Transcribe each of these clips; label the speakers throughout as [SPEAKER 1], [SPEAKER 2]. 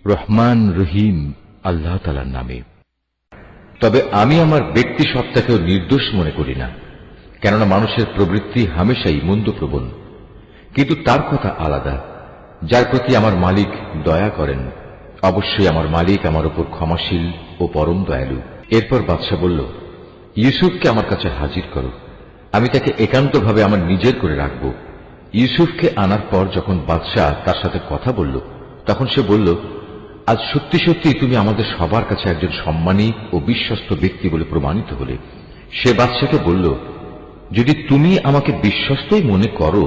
[SPEAKER 1] রহমান রহিম আল্লাহ তাআলার নামে। তবে আমি আমার ব্যক্তি সত্তাকেও নির্দোষ মনে করি না, কেননা মানুষের প্রবৃত্তি হামেশাই মন্দপ্রবণ। কিন্তু তার কথা আলাদা, যার প্রতি আমার মালিক দয়া করেন। অবশ্যই আমার মালিক আমার উপর ক্ষমাশীল ও পরম দয়ালু। এরপর বাদশা বলল, ইউসুফকে আমার কাছে হাজির করো, আমি তাকে একান্তভাবে আমার নিজের করে রাখব। ইউসুফকে আনার পর যখন বাদশা তার সাথে কথা বলল, তখন সে বলল, আজ সত্যি সত্যি তুমি আমাদের সবার কাছে একজন সম্মানী ও বিশ্বস্ত ব্যক্তি বলে প্রমাণিত হলে। সে বাদশাকে বলল, যদি তুমি আমাকে বিশ্বস্তই মনে করো,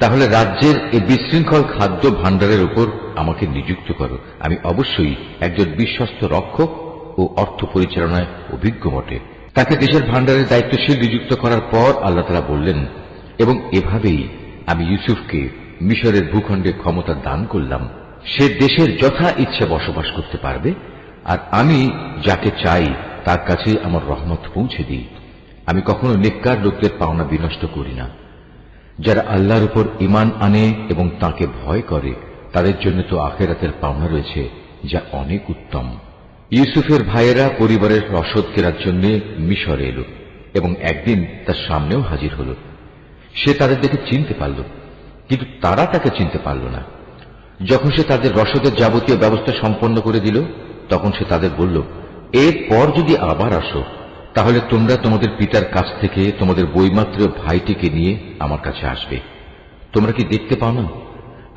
[SPEAKER 1] তাহলে রাজ্যের এই বিশৃঙ্খল খাদ্য ভাণ্ডারের উপর আমাকে নিযুক্ত করো। আমি অবশ্যই একজন বিশ্বস্ত রক্ষক ও অর্থ পরিচালনায় অভিজ্ঞ বটে। তাকে দেশের ভাণ্ডারের দায়িত্বশীল নিযুক্ত করার পর আল্লাহ তাআলা বললেন, এবং এভাবেই আমি ইউসুফকে মিশরের ভূখণ্ডে ক্ষমতা দান করলাম। সে দেশের যথা ইচ্ছে বসবাস করতে পারবে, আর আমি যাকে চাই তার কাছে আমার রহমত পৌঁছে দিই। আমি কখনো নেককার লোকদের পাওনা বিনষ্ট করি না। যারা আল্লাহর উপর ঈমান আনে এবং তাকে ভয় করে, তাদের জন্য তো আখিরাতের পাওনা রয়েছে, যা অনেক উত্তম। ইউসুফের ভাইয়েরা পরিবারের রসদ কেনার জন্য মিশরে এলো এবং একদিন তার সামনেও হাজির হল। সে তাদের দেখে চিনতে পারল, কিন্তু তারা তাকে চিনতে পারল না। যখন সে তাদের রসদের যাবতীয় ব্যবস্থা সম্পন্ন করে দিল, তখন সে তাদের বলল, এরপর যদি আবার আসো, তাহলে তোমরা তোমাদের পিতার কাছ থেকে তোমাদের বৈমাত্রীয় ভাইটিকে নিয়ে আমার কাছে আসবে। তোমরা কি দেখতে পাও না,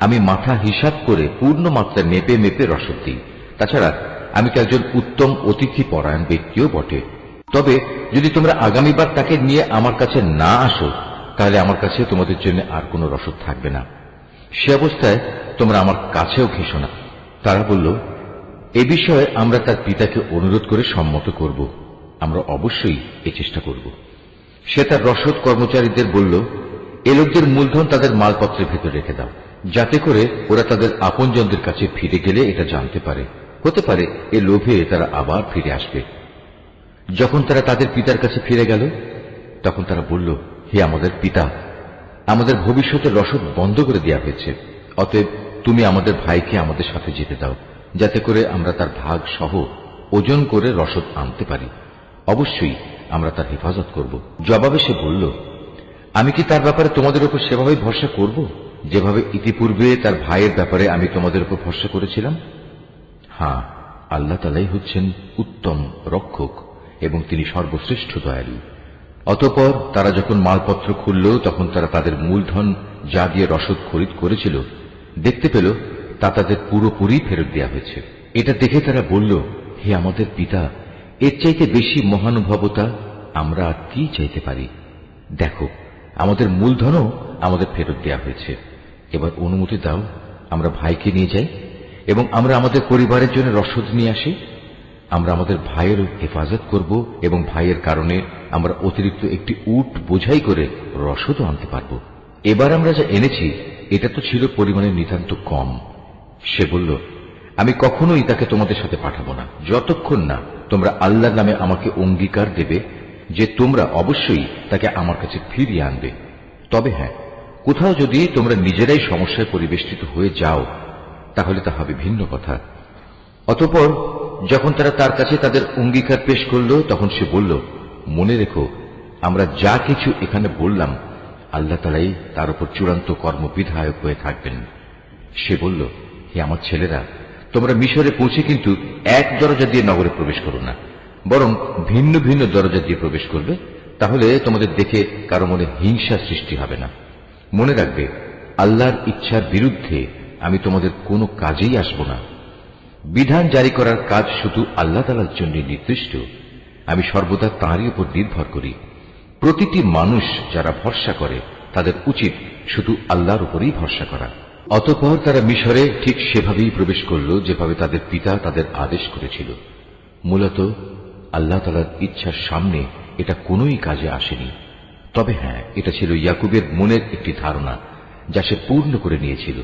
[SPEAKER 1] আমি মাথা হিসাব করে পূর্ণ মাত্রায় মেপে মেপে রসদ দিই। তাছাড়া আমি তো একজন উত্তম অতিথি পরায়ণ ব্যক্তিও বটে। তবে যদি তোমরা আগামীবার তাকে নিয়ে আমার কাছে না আসো, তাহলে আমার কাছে তোমাদের জন্য আর কোনো রসদ থাকবে না। সে অবস্থায় তোমরা আমার কাছেও ঘেঁষো না। তারা বলল, এ বিষয়ে আমরা তার পিতাকে অনুরোধ করে সম্মত করব। আমরা অবশ্যই এ চেষ্টা করব। সে তার রসদ কর্মচারীদের বলল, এ লোকদের মূলধন তাদের মালপত্রের ভেতর রেখে দাও, যাতে করে ওরা তাদের আপনজনদের কাছে ফিরে গেলে এটা জানতে পারে। হতে পারে এ লোভে তারা আবার ফিরে আসবে। যখন তারা তাদের পিতার কাছে ফিরে গেল, তখন তারা বলল, হে আমাদের পিতা, আমাদের ভবিষ্যতের রসদ বন্ধ করে দেওয়া হয়েছে। অতএব তুমি আমাদের ভাইকে আমাদের সাথে যেতে দাও, যাতে করে আমরা তার ভাগ সহ ওজন করে রসদ আনতে পারি। অবশ্যই আমরা তার হেফাজত করব। জবাবে সে বলল, আমি কি তার ব্যাপারে তোমাদের উপর সেভাবেই ভরসা করব, যেভাবে ইতিপূর্বে তার ভাইয়ের ব্যাপারে আমি তোমাদের উপর ভরসা করেছিলাম? হ্যাঁ, আল্লাহ তাআলাই হচ্ছেন উত্তম রক্ষক এবং তিনি সর্বশ্রেষ্ঠ দয়ালু। অতঃপর তারা যখন মালপত্র খুলল, তখন তারা তাদের মূলধন যা দিয়ে রসদ খরিদ করেছিল দেখতে পেল, তা তাদের পুরোপুরি ফেরত দেওয়া হয়েছে। এটা দেখে তারা বলল, হে আমাদের পিতা, এর চাইতে বেশি মহানুভবতা আমরা আর কি চাইতে পারি? দেখো, আমাদের মূলধনও আমাদের ফেরত দেওয়া হয়েছে। এবার অনুমতি দাও, আমরা ভাইকে নিয়ে যাই এবং আমরা আমাদের পরিবারের জন্য রসদ নিয়ে আসি। আমরা আমাদের ভাইয়ের হেফাজত করব এবং ভাইয়ের কারণে আমরা অতিরিক্ত একটি উট বোঝাই করে রসদও আনতে পারব। এবার আমরা যা এনেছি এটা তো ছিল পরিমাণে নিতান্ত কম। সে বলল, আমি কখনোই তাকে তোমাদের সাথে পাঠাবো না, যতক্ষণ না তোমরা আল্লাহর নামে আমাকে অঙ্গীকার দেবে যে তোমরা অবশ্যই তাকে আমার কাছে ফিরিয়ে আনবে। তবে হ্যাঁ, কোথাও যদি তোমরা নিজেরাই সমস্যায় পরিবেষ্টিত হয়ে যাও, তাহলে তা হবে ভিন্ন কথা। অতঃপর যখন তারা তার কাছে তাদের অঙ্গীকার পেশ করল, তখন সে বলল, মনে রেখো, আমরা যা কিছু এখানে বললাম, আল্লাহ তাআলাই তার উপর চূড়ান্ত কর্মবিধায়ক হয়ে থাকবেন। সে বলল, হে আমার ছেলেরা, তোমরা মিশরে পৌঁছে কিন্তু এক দরজা দিয়ে নগরে প্রবেশ করো না, বরং ভিন্ন ভিন্ন দরজা দিয়ে প্রবেশ করবে। তাহলে তোমাদের দেখে কারো মনে হিংসা সৃষ্টি হবে না। মনে রাখবে, আল্লাহর ইচ্ছার বিরুদ্ধে আমি তোমাদের কোনো কাজেই আসব না। বিধান জারি করার কাজ শুধু আল্লাহ তাআলার জন্য নির্দিষ্ট। আমি সর্বদা তাঁরই উপর নির্ভর করি। প্রতিটি মানুষ যারা ভরসা করে, তাদের উচিত শুধু আল্লাহর উপরেই ভরসা করা। অতঃপর তারা মিশরে ঠিক সেভাবেই প্রবেশ করল, যেভাবে তাদের পিতা তাদের আদেশ করেছিল। মূলত আল্লাহ তাআলার ইচ্ছার সামনে এটা কোনোই কাজে আসেনি। তবে হ্যাঁ, এটা ছিল ইয়াকুবের মনের একটি ধারণা, যা সে পূর্ণ করে নিয়েছিল।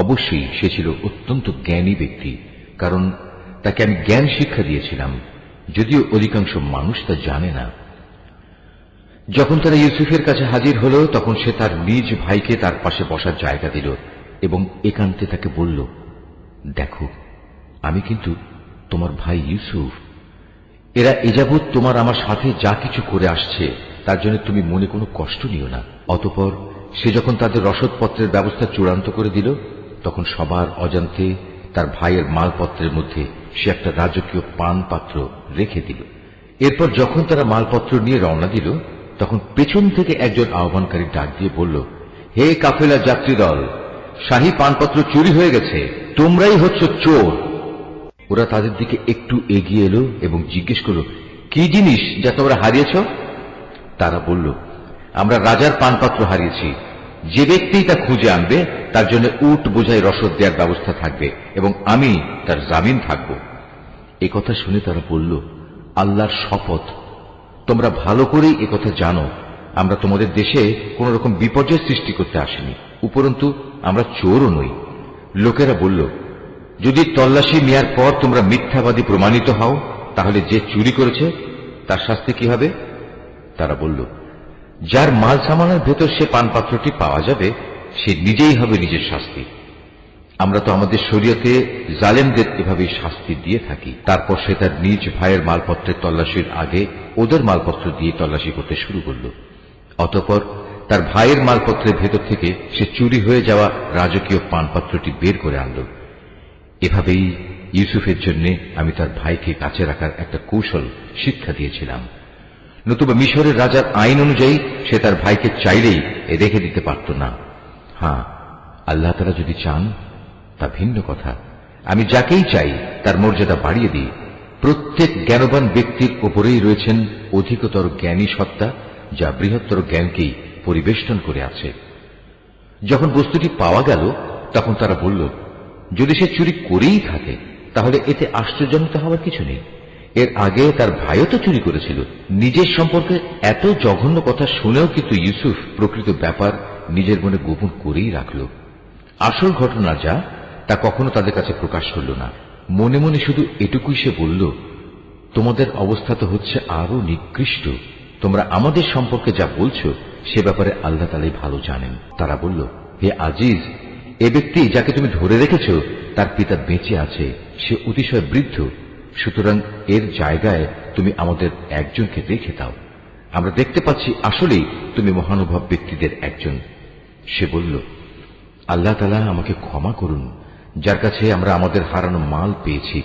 [SPEAKER 1] অবশ্যই সে ছিল অত্যন্ত জ্ঞানী ব্যক্তি, কারণ তাকে আমি জ্ঞান শিক্ষা দিয়েছিলাম, যদিও অধিকাংশ মানুষ তা জানে না। যখন তারা ইউসুফের কাছে হাজির হল, তখন সে তার নিজ ভাইকে তার পাশে বসার জায়গা দিল এবং একান্তে তাকে বলল, দেখো, আমি কিন্তু তোমার ভাই ইউসুফ। এরা এযাবৎ তোমার আমার সাথে যা কিছু করে আসছে তার জন্য তুমি মনে কোনো কষ্ট নিও না। অতঃপর সে যখন তাদের রসদপত্রের ব্যবস্থা চূড়ান্ত করে দিল, তখন সবার অজান্তে তার ভাইয়ের মালপত্রের মধ্যে সে একটা রাজকীয় পান পাত্র রেখে দিল। এরপর যখন তারা মালপত্র নিয়ে রওনা দিল, তখন পেছন থেকে একজন আহ্বানকারী ডাক দিয়ে বলল, হে কাফেলা যাত্রী দল, শাহী পানপত্র চুরি হয়ে গেছে, তোমরাই হচ্ছ চোর। ওরা তাদের দিকে একটু এগিয়ে এলো এবং জিজ্ঞেস করল, কি জিনিস যা তোমরা হারিয়েছ? তারা বলল, আমরা রাজার পানপাত্র হারিয়েছি। যে ব্যক্তি তা খুঁজে আনবে তার জন্য উট বোঝাই রসদ দেওয়ার ব্যবস্থা থাকবে এবং আমি তার জামিন থাকব। একথা শুনে তারা বলল, আল্লাহর শপথ, তোমরা ভালো করেই একথা জানো আমরা তোমাদের দেশে কোন রকম বিপর্যয় সৃষ্টি করতে আসিনি, উপরন্তু আমরা চোরও নই। লোকেরা বলল, যদি তল্লাশি নেয়ার পর তোমরা মিথ্যাবাদী প্রমাণিত হও, তাহলে যে চুরি করেছে তার শাস্তি কি হবে? তারা বলল, যার মাল সামানের ভেতর সে পানপাত্রটি পাওয়া যাবে সে নিজেই হবে নিজের শাস্তি। আমরা তো আমাদের শরীয়তে জালেমদের এভাবেই শাস্তি দিয়ে থাকি। তারপর সে তার নিজ ভাইয়ের মালপত্রের তল্লাশির আগে ওদের মালপত্র দিয়ে তল্লাশি করতে শুরু করল। অতঃপর তার ভাইয়ের মালপত্রের ভেতর থেকে সে চুরি হয়ে যাওয়া রাজকীয় পানপাত্রটি বের করে আনল। এভাবেই ইউসুফের জন্য আমি তার ভাইকে কাছে রাখার একটা কৌশল শিক্ষা দিয়েছিলাম। নতুবা মিশরের রাজার আইন অনুযায়ী সে তার ভাইকে চাইলেই রেখে দিতে পারত না। হ্যাঁ, আল্লাহ তাআলা যদি চান তা ভিন্ন কথা। আমি যাকেই চাই তার মর্যাদা বাড়িয়ে দিই। প্রত্যেক জ্ঞানবান ব্যক্তির ওপরেই রয়েছেন অধিকতর জ্ঞানী সত্তা, যা বৃহত্তর জ্ঞানকেই পরিবেষ্টন করে আছে। যখন বস্তুটি পাওয়া গেল, তখন তারা বলল, যদি সে চুরি করেই থাকে তাহলে এতে আশ্চর্যজনক হওয়ার কিছু নেই। এর আগে তার ভাইও তো চুরি করেছিল। নিজের সম্পর্কে এত জঘন্য কথা শুনেও কিন্তু ইউসুফ প্রকৃত ব্যাপার নিজের মনে গোপন করেই রাখল। আসল ঘটনা যা তা কখনো তাদের কাছে প্রকাশ করল না। মনে মনে শুধু এটুকুই সে বলল, তোমাদের অবস্থা তো হচ্ছে আরো নিকৃষ্ট। তোমরা আমাদের সম্পর্কে যা বলছো সে ব্যাপারে আল্লাহ তাআলাই ভালো জানেন। তারা বলল, হে আজিজ, এ ব্যক্তি যাকে তুমি ধরে রেখেছ তার পিতা বেঁচে আছে, সে অতিশয় বৃদ্ধ, সুতরাং এর জায়গায় তুমি আমাদের একজনকে রেখে দাও। আমরা দেখতে পাচ্ছি আসলেই তুমি মহানুভব ব্যক্তিদের একজন। সে বলল, আল্লাহ তাআলা আমাকে ক্ষমা করুন, যার কাছে আমরা আমাদের হারানো মাল পেয়েছি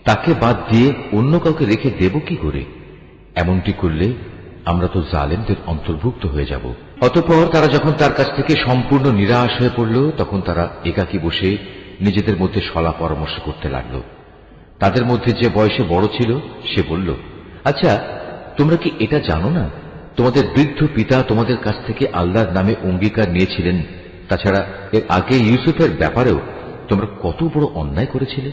[SPEAKER 1] তাকে বাদ দিয়ে অন্য কাউকে রেখে দেব কি করে? এমনটি করলে আমরা তো জালেমদের অন্তর্ভুক্ত হয়ে যাব। অতঃপর তারা যখন তার কাছ থেকে সম্পূর্ণ নিরাশ হয়ে পড়ল, তখন তারা একাকী বসে নিজেদের মধ্যে সলা পরামর্শ করতে লাগল। তাদের মধ্যে যে বয়সে বড় ছিল সে বলল, আচ্ছা, তোমরা কি এটা জানো না তোমাদের বৃদ্ধ পিতা তোমাদের কাছ থেকে আল্লাহর নামে অঙ্গীকার নিয়েছিলেন? তাছাড়া এর আগে ইউসুফের ব্যাপারেও তোমরা কত বড় অন্যায় করেছিলে।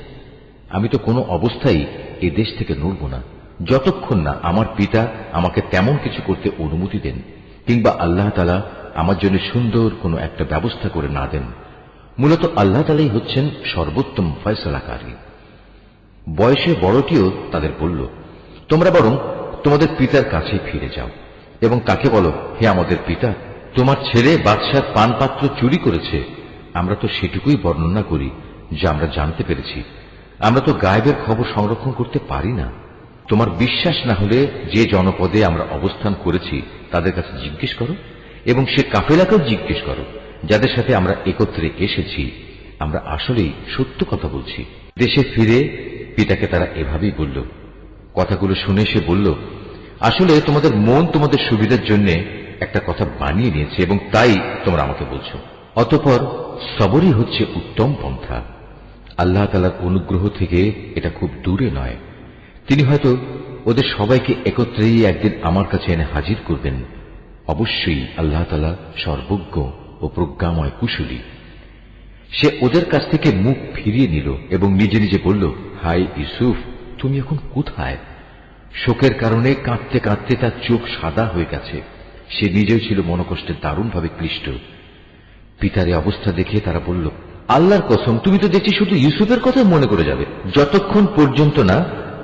[SPEAKER 1] আমি তো কোনো অবস্থায় এ দেশ থেকে নড়ব না যতক্ষণ না আমার পিতা আমাকে তেমন কিছু করতে অনুমতি দেন, কিংবা আল্লাহ তাআলা আমার জন্য সুন্দর কোনো একটা ব্যবস্থা করে না দেন। মূলত আল্লাহ তাআলাই হচ্ছেন সর্বোত্তম ফয়সালাকারী। বয়সে বড়টিও তাদের বলল, তোমরা বরং তোমাদের পিতার কাছে ফিরে যাও এবং তাকে বলো, হে আমাদের পিতা, তোমার ছেলে বাদশার পানপাত্র চুরি করেছে। আমরা তো সেটুকুই বর্ণনা করি যা আমরা জানতে পেরেছি। আমরা তো গায়েবের খবর সংরক্ষণ করতে পারি না। তোমার বিশ্বাস না হলে যে জনপদে আমরা অবস্থান করেছি তাদের কাছে জিজ্ঞেস করো, এবং সে কাফেলাকেও জিজ্ঞেস করো যাদের সাথে আমরা একত্রে এসেছি। আমরা আসলেই সত্য কথা বলছি। দেশে ফিরে পিতাকে তারা এভাবেই বলল। কথাগুলো শুনে সে বলল, আসলে তোমাদের মন তোমাদের সুবিধার জন্য একটা কথা বানিয়ে নিয়েছে এবং তাই তোমরা আমাকে বলছো। অতঃপর সবরই হচ্ছে উত্তম পন্থা। আল্লাহ তাআলার অনুগ্রহ থেকে এটা খুব দূরে নয়। তিনি হয়তো ওদের সবাইকে একত্রেই একদিন আমার কাছে এনে হাজির করবেন। অবশ্যই আল্লাহ তাআলা সর্বজ্ঞ ও প্রজ্ঞাময় কুশলী। সে ওদের কাছ থেকে মুখ ফিরিয়ে নিল এবং নিজে নিজে বলল, হাই ইউসুফ, তুমি এখন কোথায়? শোকের কারণে কাঁদতে কাঁদতে তার চোখ সাদা হয়ে গেছে। সে নিজেও ছিল মনোকষ্টে দারুণভাবে ক্লিষ্ট। পিতার এই অবস্থা দেখে তারা বলল, আল্লাহর কসম, তুমি তো দেখছি শুধু ইউসুফের কথা মনে করে যাবে, যতক্ষণ পর্যন্ত না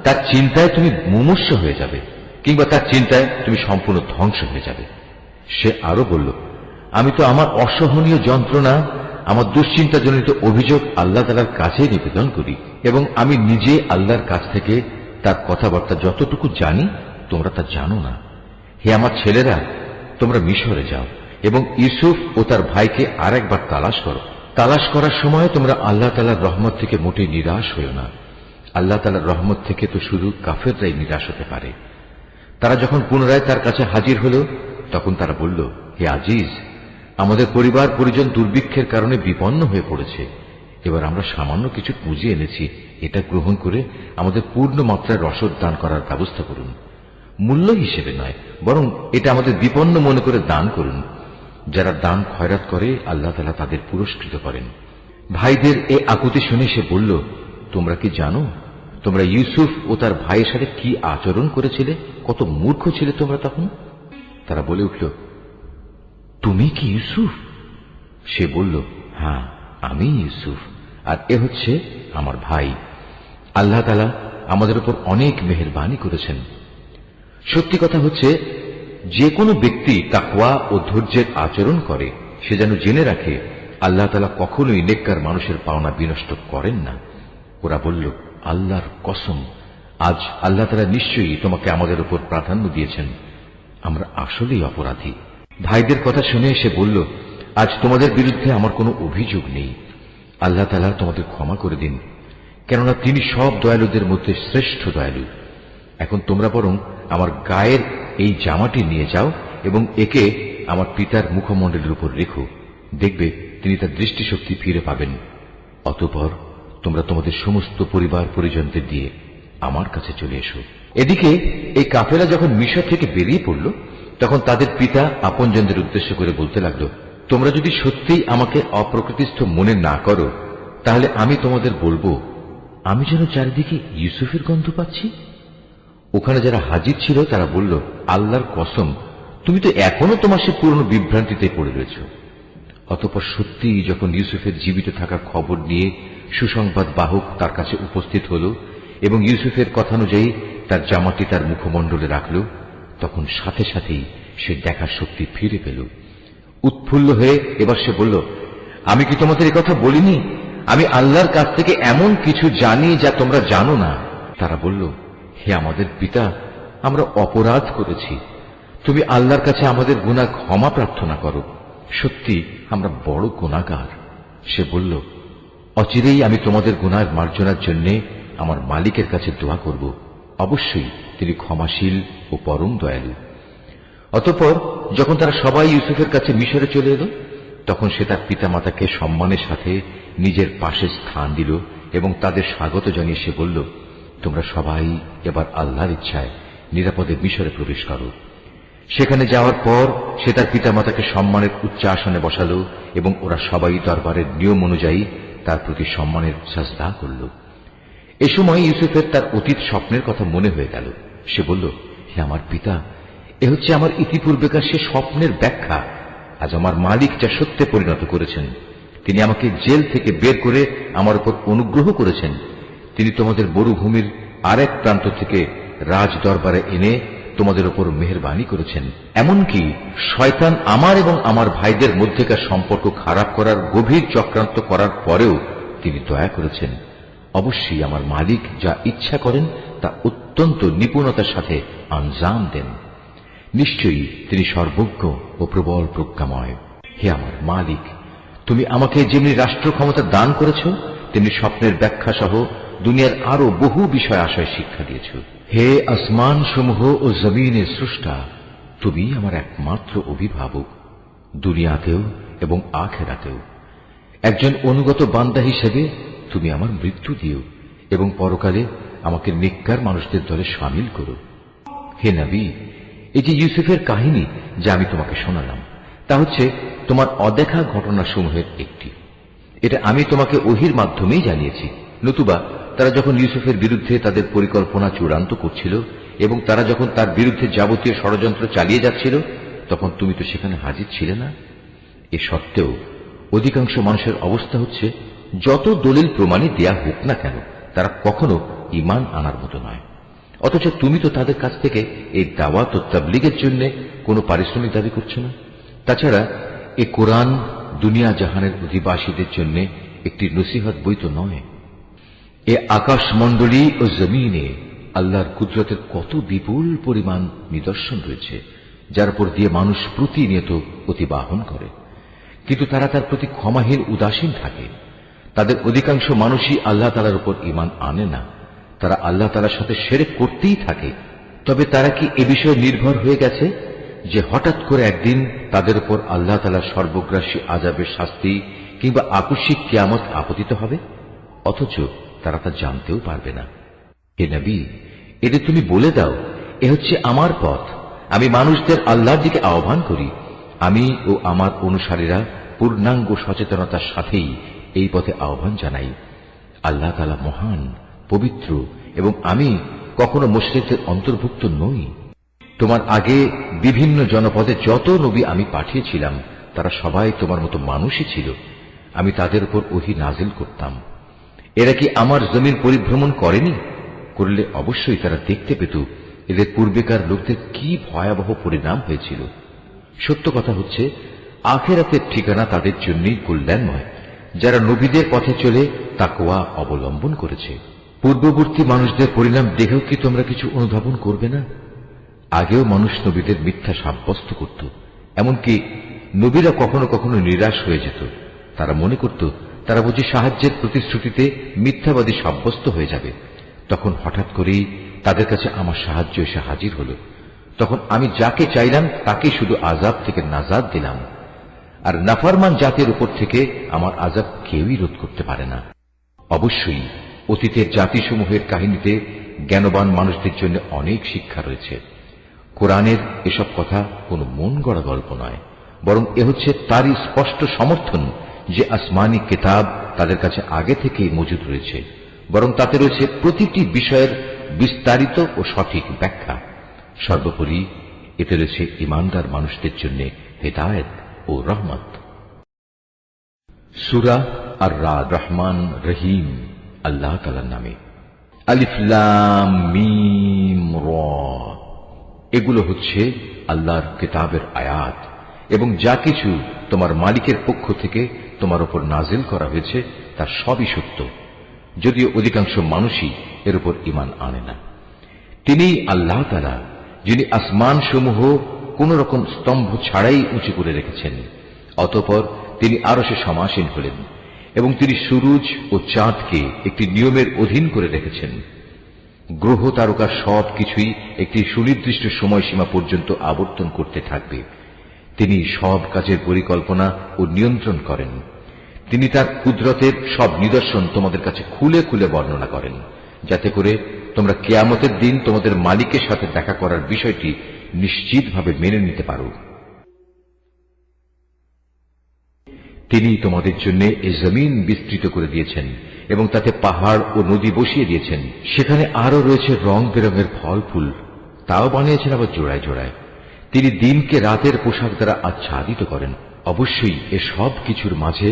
[SPEAKER 1] তার চিন্তায় তুমি মুমূর্ষ হয়ে যাবে, কিংবা তার চিন্তায় তুমি সম্পূর্ণ ধ্বংস হয়ে যাবে। সে আরো বলল, আমি তো আমার অসহনীয় যন্ত্রণা আমার দুশ্চিন্তাজনিত অভিযোগ আল্লাহ তাআলার কাছে নিবেদন করি এবং আমি নিজে আল্লাহর কাছ থেকে তার কথাবার্তা যতটুকু জানি তোমরা তা জানো না। হে আমার ছেলেরা, তোমরা মিশরে যাও এবং ইউসুফ ও তার ভাইকে আর একবার তালাশ করো। তালাশ করার সময় তোমরা আল্লাহ তাআলার রহমত থেকে মোটেই নিরাশ হইও না। আল্লাহ তাআলার রহমত থেকে তো শুধু কাফেররাই নিরাশ হতে পারে। তারা যখন পুনরায় তার কাছে হাজির হল, তখন তারা বলল, হে আজিজ, আমাদের পরিবার পরিজন দুর্ভিক্ষের কারণে বিপন্ন হয়ে পড়েছে। এবার আমরা সামান্য কিছু পুঁজি এনেছি, এটা গ্রহণ করে আমাদের পূর্ণ মাত্রায় রসদ দান করার ব্যবস্থা করুন। মূল্য হিসেবে নয়, বরং এটা আমাদের বিপন্ন মনে করে দান করুন। যারা দান খয়রাত করে আল্লাহ তাআলা তাদের পুরস্কৃত করেন। ভাইদের এ আকুতি শুনে সে বলল, তোমরা কি জানো তোমরা ইউসুফ ও তার ভাইয়ের সাথে কি আচরণ করেছিলে? কত মূর্খ ছিলে তোমরা তখন। তারা বলে উঠল, তুমি কি ইউসুফ? সে বলল, হ্যাঁ, আমি ইউসুফ, আর এ হচ্ছে আমার ভাই। আল্লাহ তাআলা আমাদের উপর অনেক মেহেরবানি করেছেন। সত্যি কথা হচ্ছে, যে কোনো ব্যক্তি তাকওয়া ও ধৈর্যের আচরণ করে সে যেন জেনে রাখে আল্লাহ তাআলা কখনোই নেককার মানুষের পাওনা বিনষ্ট করেন না। ওরা বলল, আল্লাহর কসম, আজ আল্লাহ তাআলা নিশ্চয়ই তোমাকে আমাদের উপর প্রাধান্য দিয়েছেন। আমরা আসলেই অপরাধী। ভাইদের কথা শুনে সে বলল, আজ তোমাদের বিরুদ্ধে আমার কোনো অভিযোগ নেই। আল্লাহ তাআলা তোমাদের ক্ষমা করে দিন, কেননা তিনি সব দয়ালুদের মধ্যে শ্রেষ্ঠ দয়ালু। এখন তোমরা বরং আমার গায়ের এই জামাটি নিয়ে যাও এবং একে আমার পিতার মুখমণ্ডলের উপর রেখো, দেখবে তিনি তার দৃষ্টিশক্তি ফিরে পাবেন। অতঃপর তোমরা তোমাদের সমস্ত পরিবার পরিজনদের দিয়ে আমার কাছে চলে এসো। এদিকে এই কাফেলা যখন মিশর থেকে বেরিয়ে পড়ল, তখন তাদের পিতা আপনজনদের উদ্দেশ্য করে বলতে লাগলো, তোমরা যদি সত্যিই আমাকে অপ্রকৃতিস্থ মনে না করো, তাহলে আমি তোমাদের বলবো, আমি যেন চারিদিকে ইউসুফের গন্ধ পাচ্ছি। ওখানে যারা হাজির ছিল তারা বলল, আল্লাহর কসম, তুমি তো এখনো তোমার সে পুরনো বিভ্রান্তিতে পড়ে রয়েছ। অতঃপর সত্যিই যখন ইউসুফের জীবিত থাকার খবর নিয়ে সুসংবাদ বাহক তার কাছে উপস্থিত হল এবং ইউসুফের কথানুযায়ী তার জামাটি তার মুখমণ্ডলে রাখল, তখন সাথে সাথেই সে দেখার শক্তি ফিরে পেল। উৎফুল্ল হয়ে এবার সে বলল, আমি কি তোমাদের এই কথা বলিনি? আমি আল্লাহর কাছ থেকে এমন কিছু জানি যা তোমরা জানো না। তারা বলল, হে আমাদের পিতা, আমরা অপরাধ করেছি, তুমি আল্লাহর কাছে আমাদের গুনাহ ক্ষমা প্রার্থনা করো, সত্যি আমরা বড় গুনাহগার। সে বলল, অচিরেই আমি তোমাদের গুনাহের মার্জনার জন্য আমার মালিকের কাছে দোয়া করব, অবশ্যই তিনি ক্ষমাশীল ও পরম দয়ালু। অতঃপর যখন তারা সবাই ইউসুফের কাছে মিশরে চলে এলো, তখন সে তার পিতামাতাকে সম্মানের সাথে নিজের পাশে স্থান দিল এবং তাদের স্বাগত জানিয়ে সে বলল, তোমরা সবাই এবার আল্লাহর ইচ্ছায় নিরাপদে মিশরে প্রবেশ করো। সেখানে যাওয়ার পর সে তার পিতামাতাকে সম্মানের উচ্চ আসনে বসালো এবং ওরা সবাই দরবারের নিয়ম অনুযায়ী তার প্রতি সম্মানের সাজদা করল। এ সময় ইউসুফের তার অতীত স্বপ্নের কথা মনে হয়ে গেল। সে বলল, হে আমার পিতা, এ হচ্ছে আমার ইতিপূর্বেকার সে স্বপ্নের ব্যাখ্যা। আজ আমার মালিক যা সত্যে পরিণত করেছেন, তিনি আমাকে জেল থেকে বের করে আমার উপর অনুগ্রহ করেছেন। তিনি তোমাদের মরুভূমির আরেক প্রান্ত থেকে রাজ দরবারে এনে তোমাদের উপর মেহেরবানি করেছেন। এমনকি শয়তান আমার এবং আমার ভাইদের মধ্যেকার সম্পর্ক খারাপ করার গভীর চক্রান্ত করার পরেও তিনি দয়া করেছেন। অবশ্যই আমার মালিক যা ইচ্ছা করেন তা অত্যন্ত নিপুণতার সাথে আঞ্জাম দেন। নিশ্চয়ই তিনি সর্বজ্ঞ ও প্রবল প্রজ্ঞাময়। হে আমার মালিক, তুমি আমাকে যেমনি রাষ্ট্র ক্ষমতা দান করেছ, তেমনি স্বপ্নের ব্যাখ্যা সহ দুনিয়ার আরো বহু বিষয় আশয় শিক্ষা দিয়েছ। হে আসমান সমূহ ও জমিনের স্রষ্টা, তুমি আমার একমাত্র অভিভাবক, দুনিয়াতেও এবং আখিরাতেও। একজন অনুগত বান্দা হিসেবে তুমি আমার মৃত্যু দিও এবং পরকালে আমাকে নেককার মানুষদের দলে শামিল করো। হে নবী, এই যে ইউসুফের কাহিনী যা আমি তোমাকে শোনালাম, তা হচ্ছে তোমার অদেখা ঘটনাসমূহের একটি। এটা আমি তোমাকে ওহির মাধ্যমেই জানিয়েছি। নতুবা তারা যখন ইউসুফের বিরুদ্ধে তাদের পরিকল্পনা চূড়ান্ত করছিল এবং তারা যখন তার বিরুদ্ধে যাবতীয় ষড়যন্ত্র চালিয়ে যাচ্ছিল, তখন তুমি তো সেখানে হাজির ছিলে না। এ সত্ত্বেও অধিকাংশ মানুষের অবস্থা হচ্ছে, যত দলিল প্রমাণই দেয়া হোক না কেন, তারা কখনো ঈমান আনার মতো নয়। অথচ তুমি তো তাদের কাছ থেকে এই দাওয়াত ও তাবলীগের জন্য কোনো পারিশ্রমিক দাবি করছো না। তাছাড়া এ কোরআন দুনিয়া জাহানের অধিবাসীদের জন্য একটি নসিহত বই তো নয়। এ আকাশমণ্ডলী ও জমিনে আল্লাহর কুদরতের কত বিপুল পরিমাণ নিদর্শন রয়েছে, যার উপর দিয়ে মানুষ প্রতিনিয়ত অতিবাহন করে, কিন্তু তারা তার প্রতি ক্ষমাহীন উদাসীন থাকে। তাদের অধিকাংশ মানুষই আল্লাহ তাআলার উপর ঈমান আনে না, তারা আল্লাহ তাআলার সাথে শিরক করতেই থাকে। তবে তারা কি এ বিষয়ে নির্ভর হয়ে গেছে যে হঠাৎ করে একদিন তাদের উপর আল্লাহ তাআলার সর্বগ্রাসী আযাবের শাস্তি কিংবা আকস্মিক কিয়ামত আপতিত হবে? অথচ তারা তা জানতেও পারবে না। হে নবী, এদের তুমি বলে দাও, এ হচ্ছে আমার পথ, আমি মানুষদের আল্লাহর দিকে আহ্বান করি। আমি ও আমার অনুসারীরা পূর্ণাঙ্গ সচেতনতার সাথেই এই পথে আহ্বান জানাই। আল্লাহ তাআলা মহান, পবিত্র, এবং আমি কখনো মুশরিকদের অন্তর্ভুক্ত নই। তোমার আগে বিভিন্ন জনপদে যত নবী আমি পাঠিয়েছিলাম তারা সবাই তোমার মতো মানুষই ছিল। আমি তাদের উপর ওহী নাজিল করতাম। এরা কি আমার জমিন পরিভ্রমণ করেনি? করলে অবশ্যই তারা দেখতে পেত এদের পূর্বেকার লোকদের কি ভয়াবহ পরিণাম হয়েছিল। সত্য কথা হচ্ছে, আখিরাতের ঠিকানা তাদের জন্যই কল্যাণময়, যারা নবীদের পথে চলে তাকওয়া অবলম্বন করেছে। পূর্ববর্তী মানুষদের পরিণাম দেখেও কি তোমরা কিছু অনুধাবন করবে না? আগেও মানুষ নবীদের মিথ্যা সাব্যস্ত করত, এমনকি নবীরা কখনো কখনো নিরাশ হয়ে যেত। তারা মনে করত তারা বুঝি সাহায্যের প্রতিশ্রুতিতে মিথ্যাবাদী সাব্যস্ত হয়ে যাবে। তখন হঠাৎ করেই তাদের কাছে আমার সাহায্য এসে হাজির হল। তখন আমি যাকে চাইলাম তাকে শুধু আযাব থেকে নাজাত দিলাম, আর নাফরমান জাতির উপর থেকে আমার আযাব কেউই রোধ করতে পারে না। অবশ্যই অতীতের জাতিসমূহের কাহিনীতে জ্ঞানবান মানুষদের জন্য অনেক শিক্ষা রয়েছে। কোরআনের এসব কথা কোনো মন গড়া গল্প নয়, বরং এ হচ্ছে তারই স্পষ্ট সমর্থন যে আসমানি কিতাব তাদের কাছে আগে থেকেই মজুদ রয়েছে, বরং তাতে রয়েছে প্রতিটি বিষয়ের বিস্তারিত ও সঠিক ব্যাখ্যা। সর্বোপরি এতে রয়েছে ঈমানদার মানুষদের জন্য হেদায়েত ও রহমত। সূরা আর-রাদ, রহমান রহিম আল্লাহ তাআলার নামে। আলিফ লাম মিম র, এগুলো হচ্ছে আল্লাহর কিতাবের আয়াত, এবং যা কিছু তোমার মালিকের পক্ষ থেকে তোমার উপর নাজিল করা হয়েছে তা সবই সত্য, যদিও অধিকাংশ মানুষই এর উপর ঈমান আনে না। তিনি আল্লাহ তাআলা যিনি আসমান সমূহ কোন রকম স্তম্ভ ছাড়াই উঁচু করে রেখেছেন, অতঃপর তিনি আরশে সমাসীন হলেন, এবং তিনি সূরজ ও চাঁদকে একটি নিয়মের অধীন করে রেখেছেন। গ্রহ তারকা সব কিছুই একটি সুনির্দিষ্ট সময়সীমা পর্যন্ত আবর্তন করতে থাকবে। তিনি সব কাজের পরিকল্পনা ও নিয়ন্ত্রণ করেন। তিনি তার কুদরতের সব নিদর্শন তোমাদের কাছে খুলে খুলে বর্ণনা করেন, যাতে করে তোমরা কিয়ামতের দিন তোমাদের মালিকের সাথে দেখা করার বিষয়টি নিশ্চিতভাবে মেনে নিতে পারো। তিনি তোমাদের জন্য এই জমিন বিস্তৃত করে দিয়েছেন এবং তাতে পাহাড় ও নদী বসিয়ে দিয়েছেন। সেখানে আরো রয়েছে রং বেরঙের ফল ফুল, তাও বানিয়েছেন আবার জোড়ায় জোড়ায়। তিনি দিনকে রাতের পোশাক দ্বারা আচ্ছাদিত করেন। অবশ্যই এ সব কিছুর মাঝে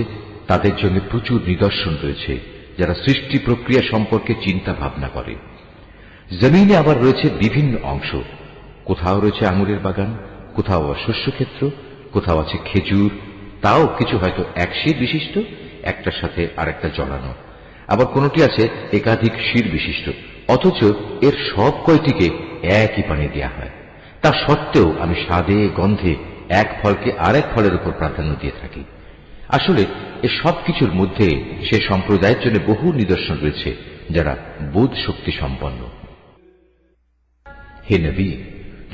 [SPEAKER 1] তাদের জন্য প্রচুর নিদর্শন রয়েছে, যারা সৃষ্টি প্রক্রিয়া সম্পর্কে চিন্তা ভাবনা করে। জমিনে আবার রয়েছে বিভিন্ন অংশ, কোথাও রয়েছে আঙুরের বাগান, কোথাও শস্যক্ষেত্র, কোথাও আছে খেজুর, তাও কিছু হয়তো এক শির বিশিষ্ট, একটার সাথে আরেকটা জড়ানো, আবার কোনটি আছে একাধিক শির বিশিষ্ট, অথচ এর সব কয়টিকে একই পানি দেয়া হয়। তা সত্ত্বেও আমি স্বাদে গন্ধে এক ফলকে আরেক ফলের উপর প্রাধান্য দিয়ে থাকি। আসলে এ সব কিছুর মধ্যে সে সম্প্রদায়ের জন্য বহু নিদর্শন রয়েছে যারা বোধ শক্তি সম্পন্ন। হে নবী,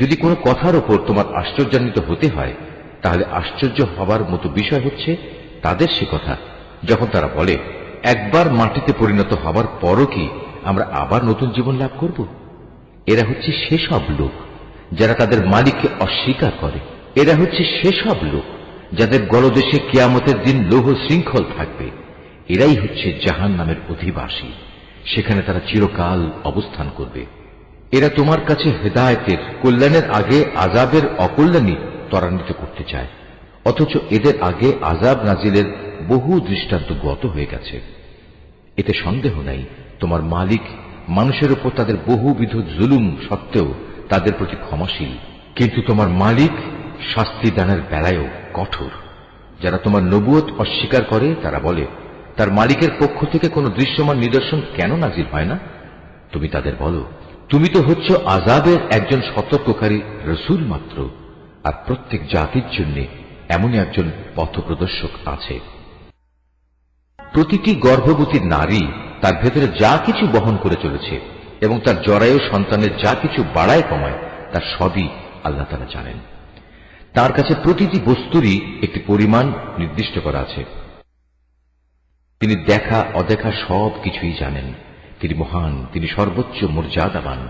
[SPEAKER 1] যদি কোনো কথার উপর তোমার আশ্চর্যান্বিত হতে হয়, তাহলে আশ্চর্য হবার মতো বিষয় হচ্ছে তাদের সে কথা যখন তারা বলে, একবার মাটিতে পরিণত হবার পরও কি আমরা আবার নতুন জীবন লাভ করব? এরা হচ্ছে সেসব লোক যারা তাদের মালিককে অস্বীকার করে। এরা হচ্ছে সেসব লোক যাদের গলদেশে কিয়ামতের দিন লৌহ শৃঙ্খল থাকবে। এরাই হচ্ছে জাহান্নামের অধিবাসী, সেখানে তারা চিরকাল অবস্থান করবে। এরা তোমার কাছে হেদায়েতের কল্যাণের আগে আযাবের অকল্যাণই ত্বরান্বিত করতে চায়, অথচ এদের আগে আযাব নাজিলের বহু দৃষ্টান্ত গত হয়ে গেছে। এতে সন্দেহ নাই তোমার মালিক মানুষের উপর তাদের বহুবিধ জুলুম সত্ত্বেও তাদের প্রতি ক্ষমাশীল, কিন্তু তোমার মালিক শাস্তি দানের বেলায়ও কঠোর। যারা তোমার নবুয়ত অস্বীকার করে তারা বলে, তার মালিকের পক্ষ থেকে কোনো দৃশ্যমান নিদর্শন কেন নাজিল হয় না? তুমি তাদের বলো, তুমি তো হচ্ছ আযাবের একজন সতর্ককারী রসূল মাত্র, আর প্রত্যেক জাতির জন্য এমনই একজন পথপ্রদর্শক আছে। প্রতিটি গর্ভবতী নারী তার ভেতরে যা কিছু বহন করে চলেছে এবং তার জরায়ু সন্তানের যা কিছু বাড়ায় কমায় তার সবই আল্লাহ তাআলা জানেন। তার কাছে প্রতিটি বস্তুরই একটি পরিমাণ নির্দিষ্ট করা আছে। তিনি দেখা অদেখা সব কিছুই জানেন। তিনি মহান, তিনি সর্বোচ্চ মর্যাদাবান।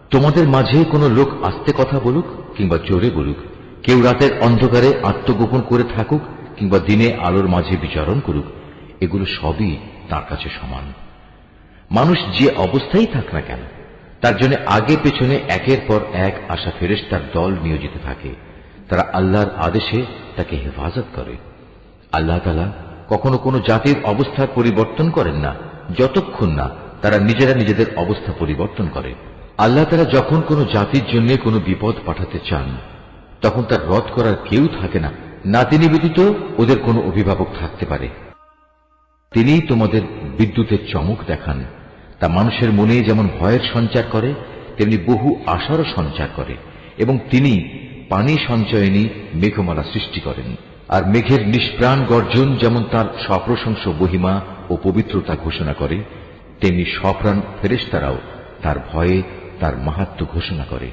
[SPEAKER 1] তোমাদের মাঝে কোনো লোক আস্তে কথা বলুক কিংবা জোরে বলুক, কেউ রাতের অন্ধকারে আত্মগোপন করে থাকুক কিংবা দিনে আলোর মাঝে বিচরণ করুক, এগুলো সবই তার কাছে সমান। মানুষ যে অবস্থায় থাক না কেন, তার জন্য আগে পেছনে একের পর এক আসা ফেরেশতার দল নিয়োজিত থাকে। তারা আল্লাহর আদেশে তাকে হেফাজত করে। আল্লাহ তাআলা কখনো কোনো জাতির অবস্থার পরিবর্তন করেন না যতক্ষণ না তারা নিজেরা নিজেদের অবস্থা পরিবর্তন করে। আল্লাহ তাআলা যখন কোনো জাতির জন্য কোনো বিপদ পাঠাতে চান, তখন তার রদ করার কেউ থাকে না, না তিনি ব্যতীত ওদের কোনো অভিভাবক থাকতে পারে। তিনিই তোমাদের বিদ্যুতের চমক দেখান, তা মানুষের মনে যেমন ভয়ের সঞ্চার করে তেমনি বহু আশারও সঞ্চার করে। এবং তিনি পানি সঞ্চয়নী মেঘমালা সৃষ্টি করেন। আর মেঘের নিষ্প্রাণ গর্জন যেমন তার সপ্রশংস মহিমা ও পবিত্রতা ঘোষণা করে, তেমনি সপ্রাণ ফেরেশতারাও তার ভয়ে তার মাহাত্ম্য ঘোষণা করে।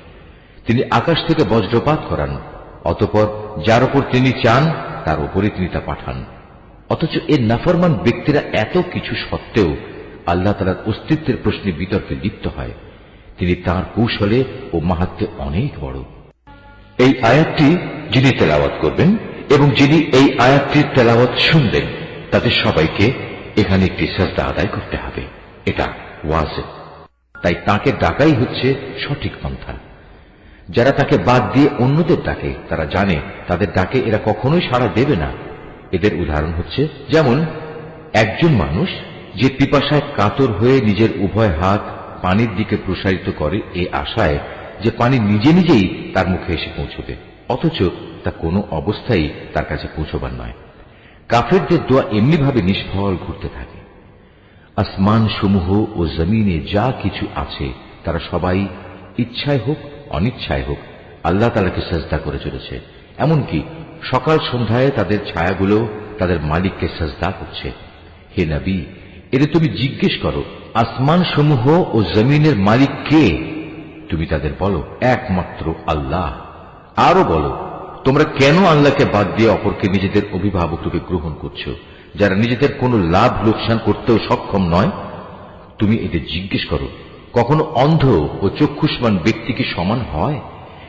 [SPEAKER 1] তিনি আকাশ থেকে বজ্রপাত করান, অতঃপর যার উপর তিনি চান তার উপরে তিনি তা পাঠান। অথচ এর নাফরমান ব্যক্তিরা এত কিছু সত্ত্বেও আল্লাহ তাআলার অস্তিত্বের প্রশ্নে বিতর্কে লিপ্ত হয়। তিনি তাঁর কৌশলে ও মাহাত্ম্যে অনেক বড়। এই আয়াতটি যিনি তেলাওয়াত করবেন এবং যিনি এই আয়াতটির তেলাওয়াত শুনবেন, তাদের সবাইকে এখানে একটি সাজদা আদায় করতে হবে। এটা ওয়াজিব। তাই তাকে ডাকাই হচ্ছে সঠিক পন্থা। যারা তাকে বাদ দিয়ে অন্যদের ডাকে, তারা জানে তাদের ডাকে এরা কখনোই সাড়া দেবে না। এদের উদাহরণ হচ্ছে, যেমন একজন মানুষ যে পিপাসায় কাতর হয়ে নিজের উভয় হাত পানির দিকে প্রসারিত করে এই আশায় যে পানি নিজে নিজেই তার মুখে এসে পৌঁছবে, অথচ তা কোনো অবস্থায় তার কাছে পৌঁছবার নয়। কাফেরদের দোয়া এমনিভাবে নিষ্ফল ঘুরতে থাকে। আসমান সমূহ ও জমিনে যা কিছু আছে তারা সবাই ইচ্ছায় হোক অনিচ্ছায় হোক আল্লাহ তাআলাকে সাজদা করে চলেছে। এমনকি সকাল সন্ধ্যায় তাদের ছায়াগুলো তাদের মালিককে সাজদা করছে। হে নবী, এদের তুমি জিজ্ঞেস করো, আসমান সমূহ ও জমিনের মালিক কে? তুমি তাদের বলো, একমাত্র আল্লাহ। আরো বলো, তোমরা কেন আল্লাহকে বাদ দিয়ে অপরকে নিজেদের অভিভাবক রূপে গ্রহণ করছো, যারা নিজেদের কোনো লাভ লোকসান করতেও সক্ষম নয়? তুমি এদের জিজ্ঞেস করো, কখনো অন্ধ ও চক্ষুষ্মান ব্যক্তি কি সমান হয়?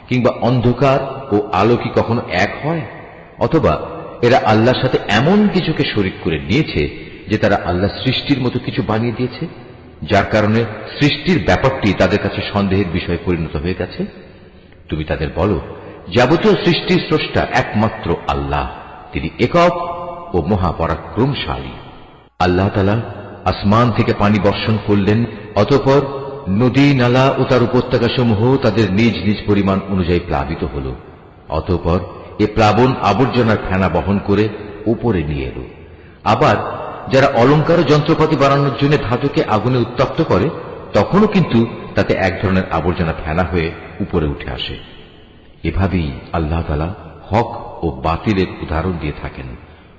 [SPEAKER 1] কিংবা অন্ধকার ও আলো কি কখনো এক হয়? অথবা এরা আল্লাহর সাথে এমন কিছুকে শরীক করে নিয়েছে যে তারা আল্লাহ সৃষ্টির মতো কিছু বানিয়ে দিয়েছে, যার কারণে সৃষ্টির ব্যাপারটি তাদের কাছে সন্দেহের বিষয়ে পরিণত হয়ে গেছে? তুমি তাদের বলো, যাবতীয় সৃষ্টির স্রষ্টা একমাত্র আল্লাহ, তিনি একক ও মহাপরাক্রমশালী। আল্লাহ তাআলা আসমান থেকে পানি বর্ষণ করলেন, অতঃপর নদী নালা ও তার উপত্যকা সমূহ তাদের নিজ নিজ পরিমাণ অনুযায়ী প্লাবিত হল। অতঃপর এ প্লাবন আবর্জনার ফেনা বহন করে উপরে নিয়ে এলো। আবার যারা অলংকার ও যন্ত্রপাতি বানানোর জন্য ধাতুকে আগুনে উত্তপ্ত করে, তখনও কিন্তু তাতে এক ধরনের আবর্জনা ফেনা হয়ে উপরে উঠে আসে। এভাবেই আল্লাহ তাআলা হক ও বাতিলের উদাহরণ দিয়ে থাকেন।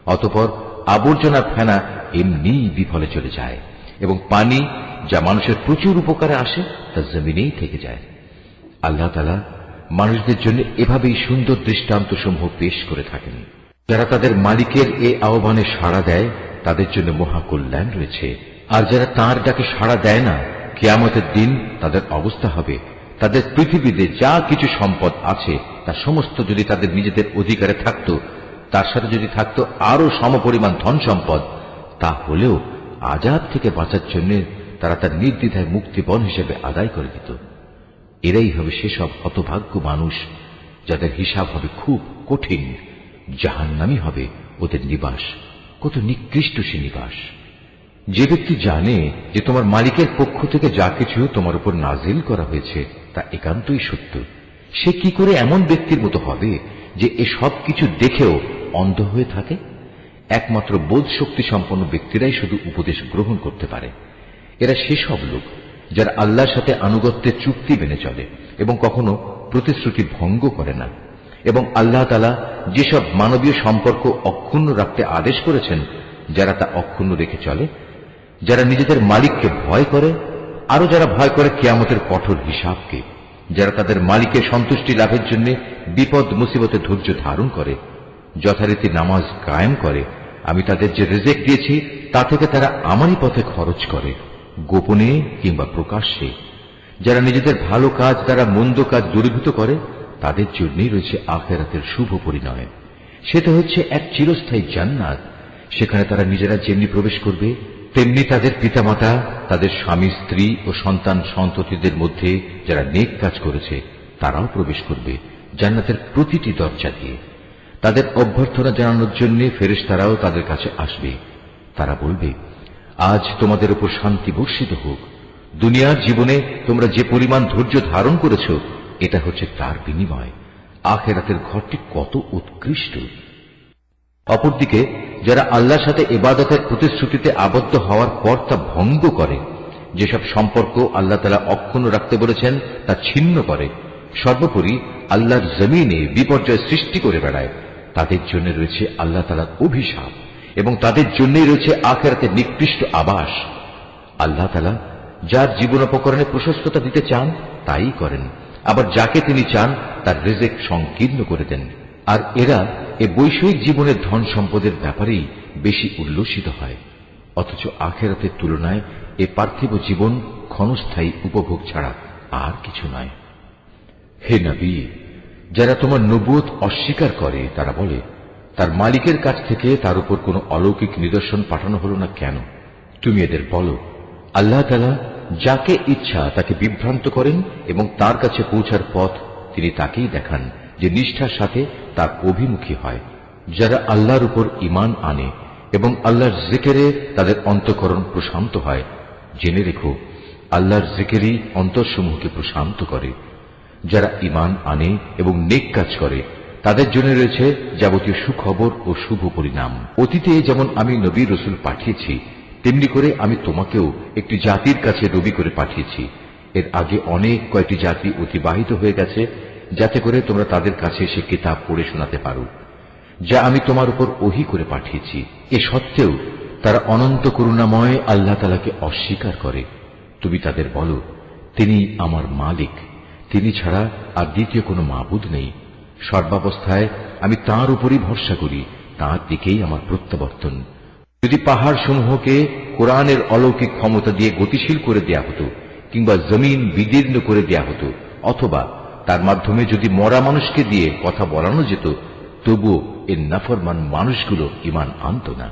[SPEAKER 1] অতঃপর আবর্জনার ফেনা এমনি বিফলে চলে যায় এবং পানি যা মানুষের প্রচুর উপকারে আসে তা জমিনেই থেকে যায়। আল্লাহ তাআলা মানুষদের জন্য এভাবেই সুন্দর দৃষ্টান্ত সমূহ পেশ করে থাকেন। যারা তাদের মালিকের এ আহ্বানে সাড়া দেয় তাদের জন্য মহাকল্যাণ রয়েছে, আর যারা তাঁর ডাকে সাড়া দেয় না, কিয়ামতের দিন তাদের অবস্থা হবে, তাদের পৃথিবীতে যা কিছু সম্পদ আছে তা সমস্ত যদি তাদের নিজেদের অধিকারে থাকত, তার সাথে যদি থাকত আরো সমপরিমাণ ধন সম্পদ, তা হলেও আযাব থেকে বাঁচার জন্য তারা তার নির্দ্বিধায় মুক্তিপণ হিসেবে আদায় করে দিত। এরাই হবে সেসব হতভাগ্য মানুষ যাদের হিসাব হবে খুব কঠিন। জাহান্নামী হবে ওদের নিবাস, কত নিকৃষ্ট সে নিবাস। যে ব্যক্তি জানে যে তোমার মালিকের পক্ষ থেকে যা কিছু তোমার উপর নাজিল করা হয়েছে তা একান্তই সত্য, সে কি করে এমন ব্যক্তির মতো হবে যে এ সব কিছু দেখেও অন্ধ হয়ে থাকে? একমাত্র বোধ শক্তি সম্পন্ন ব্যক্তিরাই শুধু উপদেশ গ্রহণ করতে পারে। এরা সেসব লোক যারা আল্লাহর সাথে আনুগত্যের চুক্তি মেনে চলে এবং কখনো প্রতিশ্রুতি ভঙ্গ করে না, এবং আল্লাহ তাআলা যেসব মানবীয় সম্পর্ক অক্ষুণ্ণ রাখতে আদেশ করেছেন, যারা তা অক্ষুণ্ণ রেখে চলে, যারা নিজেদের মালিককে ভয় করে, আরো যারা ভয় করে কিয়ামতের কঠোর হিসাবকে, যারা তাদের মালিকের সন্তুষ্টি লাভের জন্য বিপদ মুসিবতে ধৈর্য ধারণ করে, যথারীতি নামাজ কায়েম করে, আমি তাদের যে রিজিক দিয়েছি তা থেকে তারা আমারই পথে খরচ করে, গোপনে কিংবা প্রকাশ্যে, যারা নিজেদের ভালো কাজ দ্বারা মন্দ কাজ দূরীভূত করে, তাদের জন্যই রয়েছে আখিরাতের শুভ পরিণয়। সেটা হচ্ছে এক চিরস্থায়ী জান্নাত। সেখানে তারা নিজেরা যেমনি প্রবেশ করবে, তেমনি তাদের পিতামাতা, তাদের স্বামী স্ত্রী ও সন্তান সন্ততিদের মধ্যে যারা নেক কাজ করেছে তারাও প্রবেশ করবে জান্নাতের প্রতিটি দরজা দিয়ে। তাদের অভ্যর্থনা জানানোর জন্য ফেরেশতারাও তাদের কাছে আসবে। তারা বলবে, আজ তোমাদের উপর শান্তি বর্ষিত হোক। দুনিয়ার জীবনে তোমরা যে পরিমাণ ধৈর্য ধারণ করেছ, এটা হচ্ছে তার বিনিময়। আখিরাতের ঘরটি কত উৎকৃষ্ট। অপরদিকে যারা আল্লাহর সাথে ইবাদতের প্রতিশ্রুতিতে আবদ্ধ হওয়ার পর তা ভঙ্গ করে, যেসব সম্পর্ক আল্লাহ তাআলা অক্ষুণ্ণ রাখতে বলেছেন তা ছিন্ন করে, সর্বোপরি আল্লাহর জমিনে বিপর্যয় সৃষ্টি করে বেড়ায়, তাদের জন্য রয়েছে আল্লাহ তাআলার অভিশাপ এবং তাদের জন্যই রয়েছে আখিরাতের নিকৃষ্ট আবাস। আল্লাহ তাআলা যার জীবনোপকরণে প্রশস্ততা দিতে চান তাই করেন, আবার যাকে তিনি চান তার রিজিক সংকীর্ণ করে দেন। আর এরা এ বৈষয়িক জীবনের ধন সম্পদের ব্যাপারেই বেশি উল্লসিত হয়, অথচ আখিরাতের তুলনায় এ পার্থিব জীবন ক্ষণস্থায়ী উপভোগ ছাড়া আর কিছু নয়। হে নবী, যারা তোমার নবুয়ত অস্বীকার করে তারা বলে, তার মালিকের কাছ থেকে তার উপর কোনো অলৌকিক নিদর্শন পাঠানো হলো না কেন? তুমি এদের বলো, আল্লাহ তাআলা যাকে ইচ্ছা তাকে বিভ্রান্ত করেন এবং তার কাছে পৌঁছার পথ তিনি তাকেই দেখান যে নিষ্ঠার সাথে তার অভিমুখী হয়। যারা আল্লাহর উপর ঈমান আনে এবং আল্লাহর জিকিরে তাদের অন্তঃকরণ প্রশান্ত হয়, জেনে রেখো আল্লাহর জিকিরই অন্তরসমূহকে প্রশান্ত করে। যারা ঈমান আনে এবং নেক কাজ করে তাদের জন্য রয়েছে যাবতীয় সুখবর ও শুভ পরিণাম। অতীতে যেমন আমি নবী রসুল পাঠিয়েছি, তেমনি করে আমি তোমাকেও একটি জাতির কাছে নবী করে পাঠিয়েছি। এর আগে অনেক কয়েকটি জাতি অতিবাহিত হয়ে গেছে, যাতে করে তোমরা তাদের কাছে সে কিতাব পড়ে শোনাতে পারো যা আমি তোমার উপর ওহী করে পাঠিয়েছি। এ সত্ত্বেও তারা অনন্ত করুণাময় আল্লাহ তাআলাকে অস্বীকার করে। তুমি তাদের বলো, তিনি আমার মালিক, তিনি ছাড়া আর দ্বিতীয় কোনো মাবুদ নেই। সর্বাবস্থায় আমি তাঁর উপরই ভরসা করি, তাঁর দিকেই আমার প্রত্যাবর্তন। যদি পাহাড় সমূহকে কোরআনের অলৌকিক ক্ষমতা দিয়ে গতিশীল করে দেয়া হতো, কিংবা জমিন বিদীর্ণ করে দেয়া হতো, অথবা তার মাধ্যমে যদি মরা মানুষকে দিয়ে কথা বলানো যেত, তবুও এর নাফরমান মানুষগুলো ঈমান আনত না।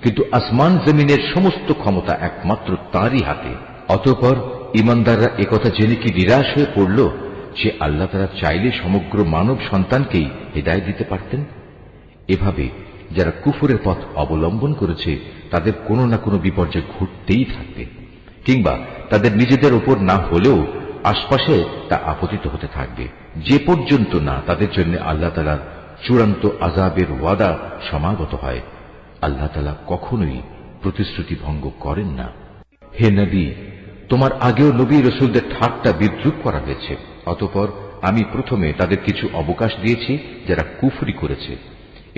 [SPEAKER 1] কিন্তু আসমান জমিনের সমস্ত ক্ষমতা একমাত্র তাঁরই হাতে। অতঃপর ঈমানদাররা একথা জেনে কি নিরাশ হয়ে পড়ল যে আল্লাহ তাআলা চাইলে সমগ্র মানব সন্তানকেই হিদায়াত দিতে পারতেন? এভাবে যারা কুফরের পথ অবলম্বন করেছে তাদের কোনো না কোনো বিপর্যয় ঘটতেই থাকবে, কিংবা তাদের নিজেদের উপর না হলেও আশপাশে তা আপতিত হতে থাকবে, যে পর্যন্ত না তাদের জন্য আল্লাহ তাআলার চূড়ান্ত আযাবের ওয়াদা সমাগত হয়। আল্লাহ তাআলা কখনোই প্রতিশ্রুতি ভঙ্গ করেন না। হে নবী, তোমার আগেও নবী রসুলদের ঠাট্টা বিদ্রূপ করা হয়েছে। অতঃপর আমি প্রথমে তাদের কিছু অবকাশ দিয়েছি যারা কুফরি করেছে,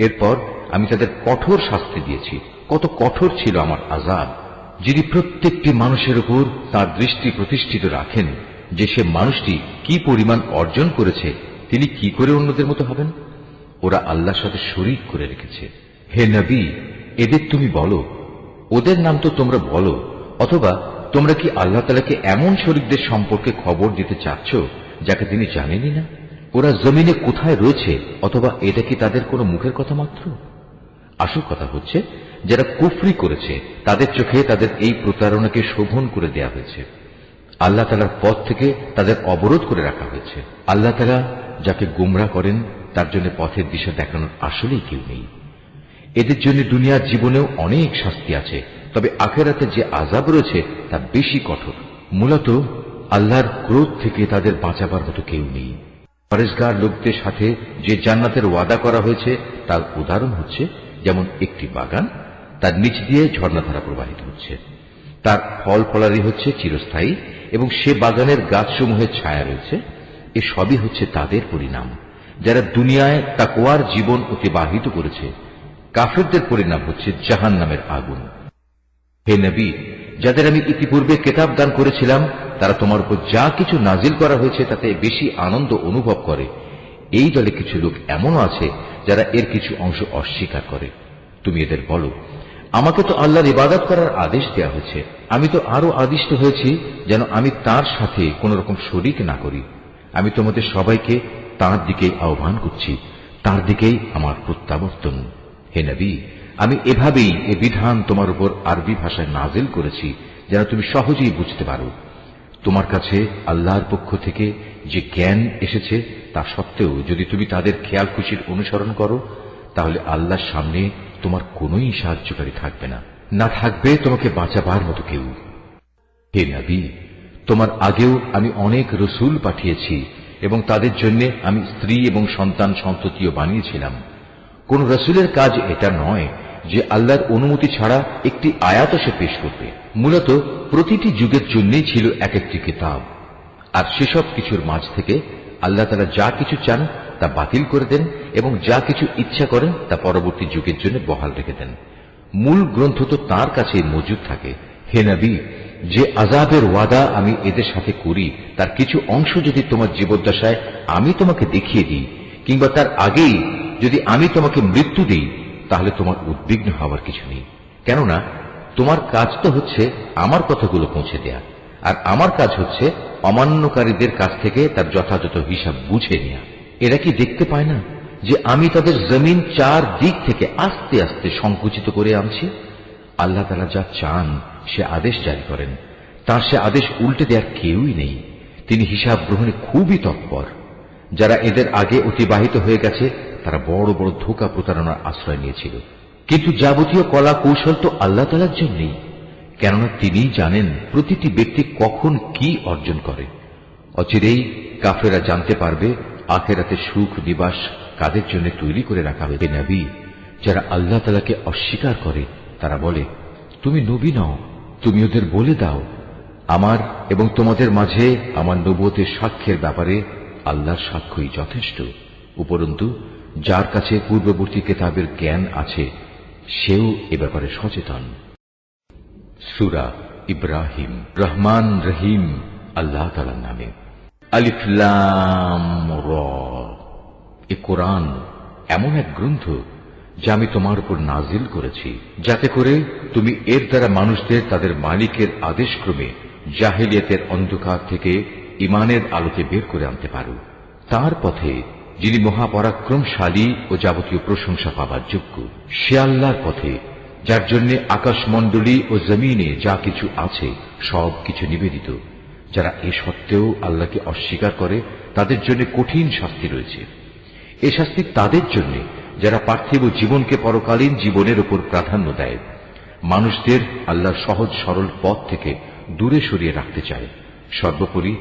[SPEAKER 1] এরপর আমি তাদের কঠোর শাস্তি দিয়েছি। কত কঠোর ছিল আমার আযাব! যিনি প্রত্যেকটি মানুষের উপর তার দৃষ্টি প্রতিষ্ঠিত রাখেন যে সে মানুষটি কি পরিমাণ অর্জন করেছে, তিনি কি করে অন্যদের মতো হবেন? ওরা আল্লাহর সাথে শরীক করে রেখেছে। হে নবী, এদের তুমি বলো, ওদের নাম তো তোমরা বলো, অথবা তোমরা কি আল্লাহ তাআলাকে এমন শরীকদের সম্পর্কে খবর দিতে চাচ্ছ যাকে তিনি জানেনই না? ওরা জমিনে কোথায় রয়েছে, অথবা এটা কি তাদের কোনো মুখের কথা মাত্র? আসল কথা হচ্ছে, যারা কুফরি করেছে তাদের চোখে তাদের এই প্রতারণাকে শোভন করে দেয়া হয়েছে। আল্লাহ তাআলার পথ থেকে তাদের অবরোধ করে রাখা হয়েছে। আল্লাহ তাআলা যাকে গোমরা করেন তার জন্য পথের দিশা দেখানোর আসলেই কেউ নেই। এদের জন্য দুনিয়ার জীবনেও অনেক শাস্তি আছে, তবে আখিরাতে যে আযাব রয়েছে তা বেশি কঠোর। মূলত আল্লাহর ক্রোধ থেকে তাদের বাঁচাবার মতো কেউ নেই। পরেশগার লোকদের সাথে যে জান্নাতের ওয়াদা করা হয়েছে তার উদাহরণ হচ্ছে যেমন একটি বাগান, তার নিচ দিয়ে ঝর্ণাধারা প্রবাহিত হচ্ছে, তার ফল ফলারি হচ্ছে চিরস্থায়ী এবং সে বাগানের গাছসমূহের ছায়া রয়েছে। এ সবই হচ্ছে তাদের পরিণাম যারা দুনিয়ায় তাকওয়ার জীবন অতিবাহিত করেছে। কাফেরদের পরিণাম হচ্ছে জাহান্নামের আগুন। হে নবী, যাদের আমি ইতিপূর্বে কিতাব দান করেছিলাম তারা তোমার উপর যা কিছু নাজিল করা হয়েছে তাতে বেশি আনন্দ অনুভব করে। এই দলে কিছু লোক এমনও আছে যারা এর কিছু অংশ অস্বীকার করে। তুমি এদের বলো, আমাকে তো আল্লাহর ইবাদত করার আদেশ দেওয়া হয়েছে, আমি তো আরো আদিষ্ট হয়েছি যেন আমি তার সাথে কোন রকম শরীক না করি। আমি তোমাদের সবাইকে তার দিকেই আহ্বান করছি, তার দিকেই আমার প্রত্যাবর্তন। হে নবী, আমি এভাবেই এ বিধান তোমার উপর আরবি ভাষায় নাজিল করেছি যেন তুমি সহজেই বুঝতে পারো। তোমার কাছে আল্লাহর পক্ষ থেকে যে জ্ঞান এসেছে তা সত্ত্বেও যদি তুমি তাদের খেয়াল খুশির অনুসরণ করো তাহলে আল্লাহর সামনে তোমার কোনোই সাহায্যকারী থাকবে না, না থাকবে তোমাকে বাঁচাবার মতো কেউ। হে নবী, তোমার আগেও আমি অনেক রসুল পাঠিয়েছি এবং তাদের জন্য আমি স্ত্রী এবং সন্তান সন্ততিও বানিয়েছিলাম। কোন রসুলের কাজ এটা নয় যে আল্লাহর অনুমতি ছাড়া একটি আয়াত সে পেশ করবে। মূলত প্রতিটি যুগের জন্যই ছিল এক একটি কিতাব, আর সেসব কিছুর মাঝ থেকে আল্লাহ তাআলা যা কিছু চান তা বাতিল করে দেন এবং যা কিছু ইচ্ছা করেন তা পরবর্তী যুগের জন্য বহাল রেখে দেন। মূল গ্রন্থ তো তার কাছে মজুদ থাকে। হে নবী, যে আযাবের ওয়াদা আমি এদের সাথে করি তার কিছু অংশ যদি তোমার জীবদ্দশায় আমি তোমাকে দেখিয়ে দিই কিংবা তার আগেই যদি আমি তোমাকে মৃত্যু দিই তাহলে তোমার উদ্বিগ্ন হওয়ার কিছু নেই, কেননা তোমার কাজ তো হচ্ছে আমার কথাগুলো পৌঁছে দেয়া, আর আমার কাজ হচ্ছে অমান্যকারীদের কাছ থেকে তার যথাযথ হিসাব বুঝে নেয়া। এরা কি দেখতে পায় না যে আমি তাদের জমিন চার দিক থেকে আস্তে আস্তে সংকুচিত করে আনছি? আল্লাহ তাআলা যা চান সে আদেশ জারি করেন, তার সে আদেশ উল্টে দেওয়ার কেউই নেই। তিনি হিসাব গ্রহণে খুবই তৎপর। যারা এদের আগে অতিবাহিত হয়ে গেছে তারা বড় বড় ধোঁকা প্রতারণার আশ্রয় নিয়েছিল, কিন্তু যাবতীয় কলা কৌশল তো আল্লাহ তাআলার জন্যই, কেননা তিনি জানেন প্রতিটি ব্যক্তি কখন কি অর্জন করে। অচিরেই কাফেরা জানতে পারবে আখিরাতে সুখ নিবাস কাদের জন্য তৈরি করে রাখা হবে। নবী, যারা আল্লাহ তাআলাকে অস্বীকার করে তারা বলে, তুমি নবী নও, তুমি ওদের বলে দাও আমার এবং তোমাদের মাঝে আমার নবুয়তের সাক্ষ্যের ব্যাপারে আল্লাহর সাক্ষ্যই যথেষ্ট। উপরন্তু যার কাছে পূর্ববর্তী কিতাবের জ্ঞান আছে সেও এ ব্যাপারে সচেতন। সূরা ইব্রাহিম। রহমান রহিম আল্লাহ তাআলার নামে। আলিফ লাম রা। এ কোরআন এমন এক গ্রন্থ যা আমি তোমার উপর নাজিল করেছি যাতে করে তুমি এর দ্বারা মানুষদের তাদের মালিকের আদেশক্রমে জাহেলিয়াতের অন্ধকার থেকে ঈমানের আলোতে বের করে আনতে পারো, তার পথে যিনি মহাপরাক্রমশালী ও যাবতীয় প্রশংসা পাবার যোগ্য। সে আল্লাহর পথে যার জন্য আকাশমণ্ডলী ও জমিনে যা কিছু আছে সব কিছু নিবেদিত। যারা এ সত্ত্বেও আল্লাহকে অস্বীকার করে তাদের জন্য কঠিন শাস্তি রয়েছে। এ শাস্তি তাদের জন্য যারা পার্থিব জীবনকে পরকালীন জীবনের উপর প্রাধান্য দেয়, মানুষদের আল্লাহর সহজ সরল পথ থেকে দূরে সরিয়ে রাখতে চায়, সর্বোপরি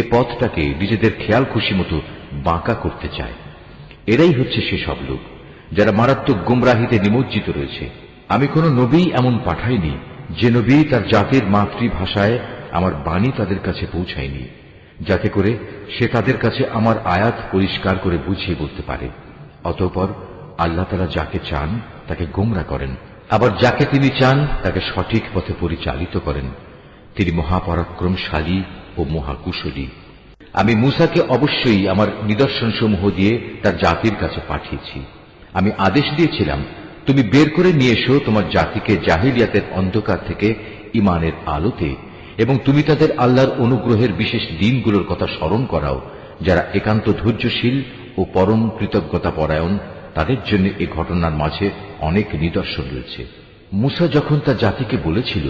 [SPEAKER 1] এ পথটাকে নিজেদের খেয়াল খুশি মতো বাঁকা করতে চায়। এরাই হচ্ছে সেসব লোক যারা মারাত্মক গুমরাহিতে নিমজ্জিত রয়েছে। আমি কোন নবী এমন পাঠাইনি যে নবী তার জাতির মাতৃভাষায় আমার বাণী তাদের কাছে পৌঁছায়নি, যাতে করে সে তাদের কাছে আমার আয়াত পরিষ্কার করে বুঝিয়ে বলতে পারে। অতঃপর আল্লাহ তাআলা যাকে চান তাকে গোমরা করেন, আবার যাকে তিনি চান তাকে সঠিক পথে পরিচালিত করেন। তিনি মহাপরাক্রমশালী ও মহাকুশলী। আমি মূসাকে অবশ্যই আমার নিদর্শনসমূহ দিয়ে তার জাতির কাছে পাঠিয়েছি। আমি আদেশ দিয়েছিলাম, তুমি বের করে নিয়ে এসো তোমার জাতিকে জাহিলিয়াতের অন্ধকার থেকে ঈমানের আলোতে, এবং তুমি তাদের আল্লাহর অনুগ্রহের বিশেষ দিনগুলোর কথা স্মরণ করাও। যারা একান্ত ধৈর্যশীল ও পরম কৃতজ্ঞতা পরায়ণ তাদের জন্য এ ঘটনার মাঝে অনেক নিদর্শন রয়েছে। মূসা যখন তার জাতিকে বলেছিল,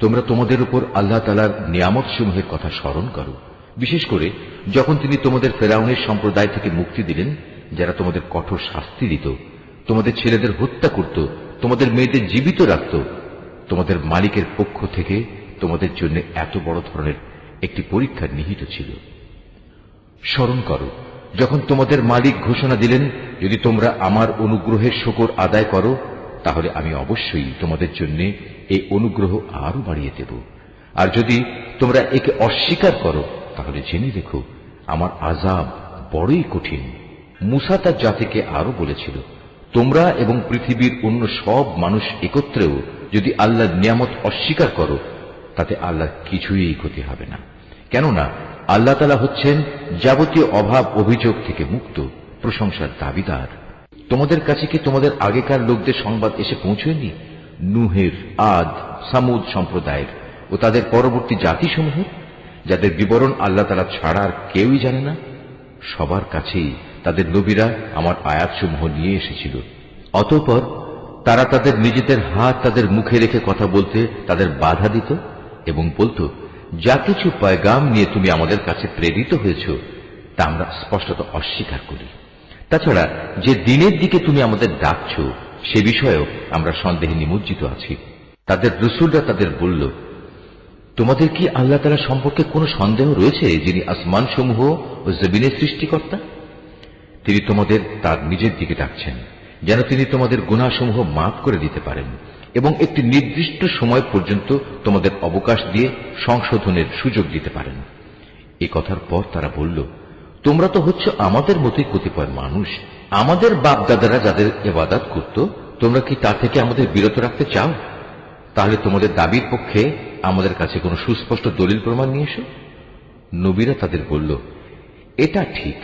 [SPEAKER 1] তোমরা তোমাদের উপর আল্লাহ তাআলার নিয়ামত সমূহের কথা স্মরণ করো, বিশেষ করে যখন তিনি তোমাদের ফেরাউনের সম্প্রদায় থেকে মুক্তি দিলেন, যারা তোমাদের কঠোর শাস্তি দিত, তোমাদের ছেলেদের হত্যা করত, তোমাদের মেয়েদের জীবিত রাখত, তোমাদের মালিকের পক্ষ থেকে তোমাদের জন্য এত বড় ধরনের একটি পরীক্ষা নিহিত ছিল। স্মরণ করো যখন তোমাদের মালিক ঘোষণা দিলেন, যদি তোমরা আমার অনুগ্রহের শুকর আদায় করো তাহলে আমি অবশ্যই তোমাদের জন্য এই অনুগ্রহ আরো বাড়িয়ে দেব, আর যদি তোমরা একে অস্বীকার করো তাহলে জেনে রেখো আমার আযাব বড়ই কঠিন। মূসা তার জাতিকে আরো বলেছিল, তোমরা এবং পৃথিবীর অন্য সব মানুষ একত্রেও যদি আল্লাহর নিয়ামত অস্বীকার করো তাতে আল্লাহর কিছুই ক্ষতি হবে না, কেননা আল্লাহ তাআলা হচ্ছেন যাবতীয় অভাব অভিযোগ থেকে মুক্ত, প্রশংসার দাবিদার। তোমাদের কাছে কি তোমাদের আগেকার লোকদের সংবাদ এসে পৌঁছয়নি? নূহের, আদ, সামুদ সম্প্রদায়ের ও তাদের পরবর্তী জাতিসমূহের, যাদের বিবরণ আল্লাহ তাআলা ছাড়া আর কেউই জানে না। সবার কাছেই তাদের নবীরা আমার আয়াতসমূহ নিয়ে এসেছিল। অতঃপর তারা তাদের নিজেদের হাত তাদের মুখে রেখে কথা বলতে তাদের বাধা দিত এবং বলতো, যা কিছু পয়গাম নিয়ে তুমি আমাদের কাছে প্রেরিত হয়েছ তা আমরা স্পষ্টত অস্বীকার করি। তাছাড়া যে দিনের দিকে তুমি আমাদের ডাকছ সে বিষয়েও আমরা সন্দেহে নিমজ্জিত আছি। তাদের রসুলরা তাদের বলল, তোমাদের কি আল্লাহ তাআলা সম্পর্কে কোনো সন্দেহ রয়েছে, যিনি আসমান সমূহ ও জমিনের সৃষ্টিকর্তা? তিনি তোমাদের তার নিজের দিকে ডাকছেন যেন তিনি তোমাদের গুনাহসমূহ মাফ করে দিতে পারেন এবং একটি নির্দিষ্ট সময় পর্যন্ত তোমাদের অবকাশ দিয়ে সংশোধনের সুযোগ দিতে পারেন। এ কথার পর তারা বলল, তোমরা তো হচ্ছ আমাদের মতোই কতিপয় মানুষ। আমাদের বাপ দাদারা যাদের ইবাদত করত তোমরা কি তা থেকে আমাদের বিরত রাখতে চাও? তাহলে তোমাদের দাবির পক্ষে আমাদের কাছে কোনো সুস্পষ্ট দলিল প্রমাণ নিয়ে এসো। নবীরা তাদের বলল, এটা ঠিক,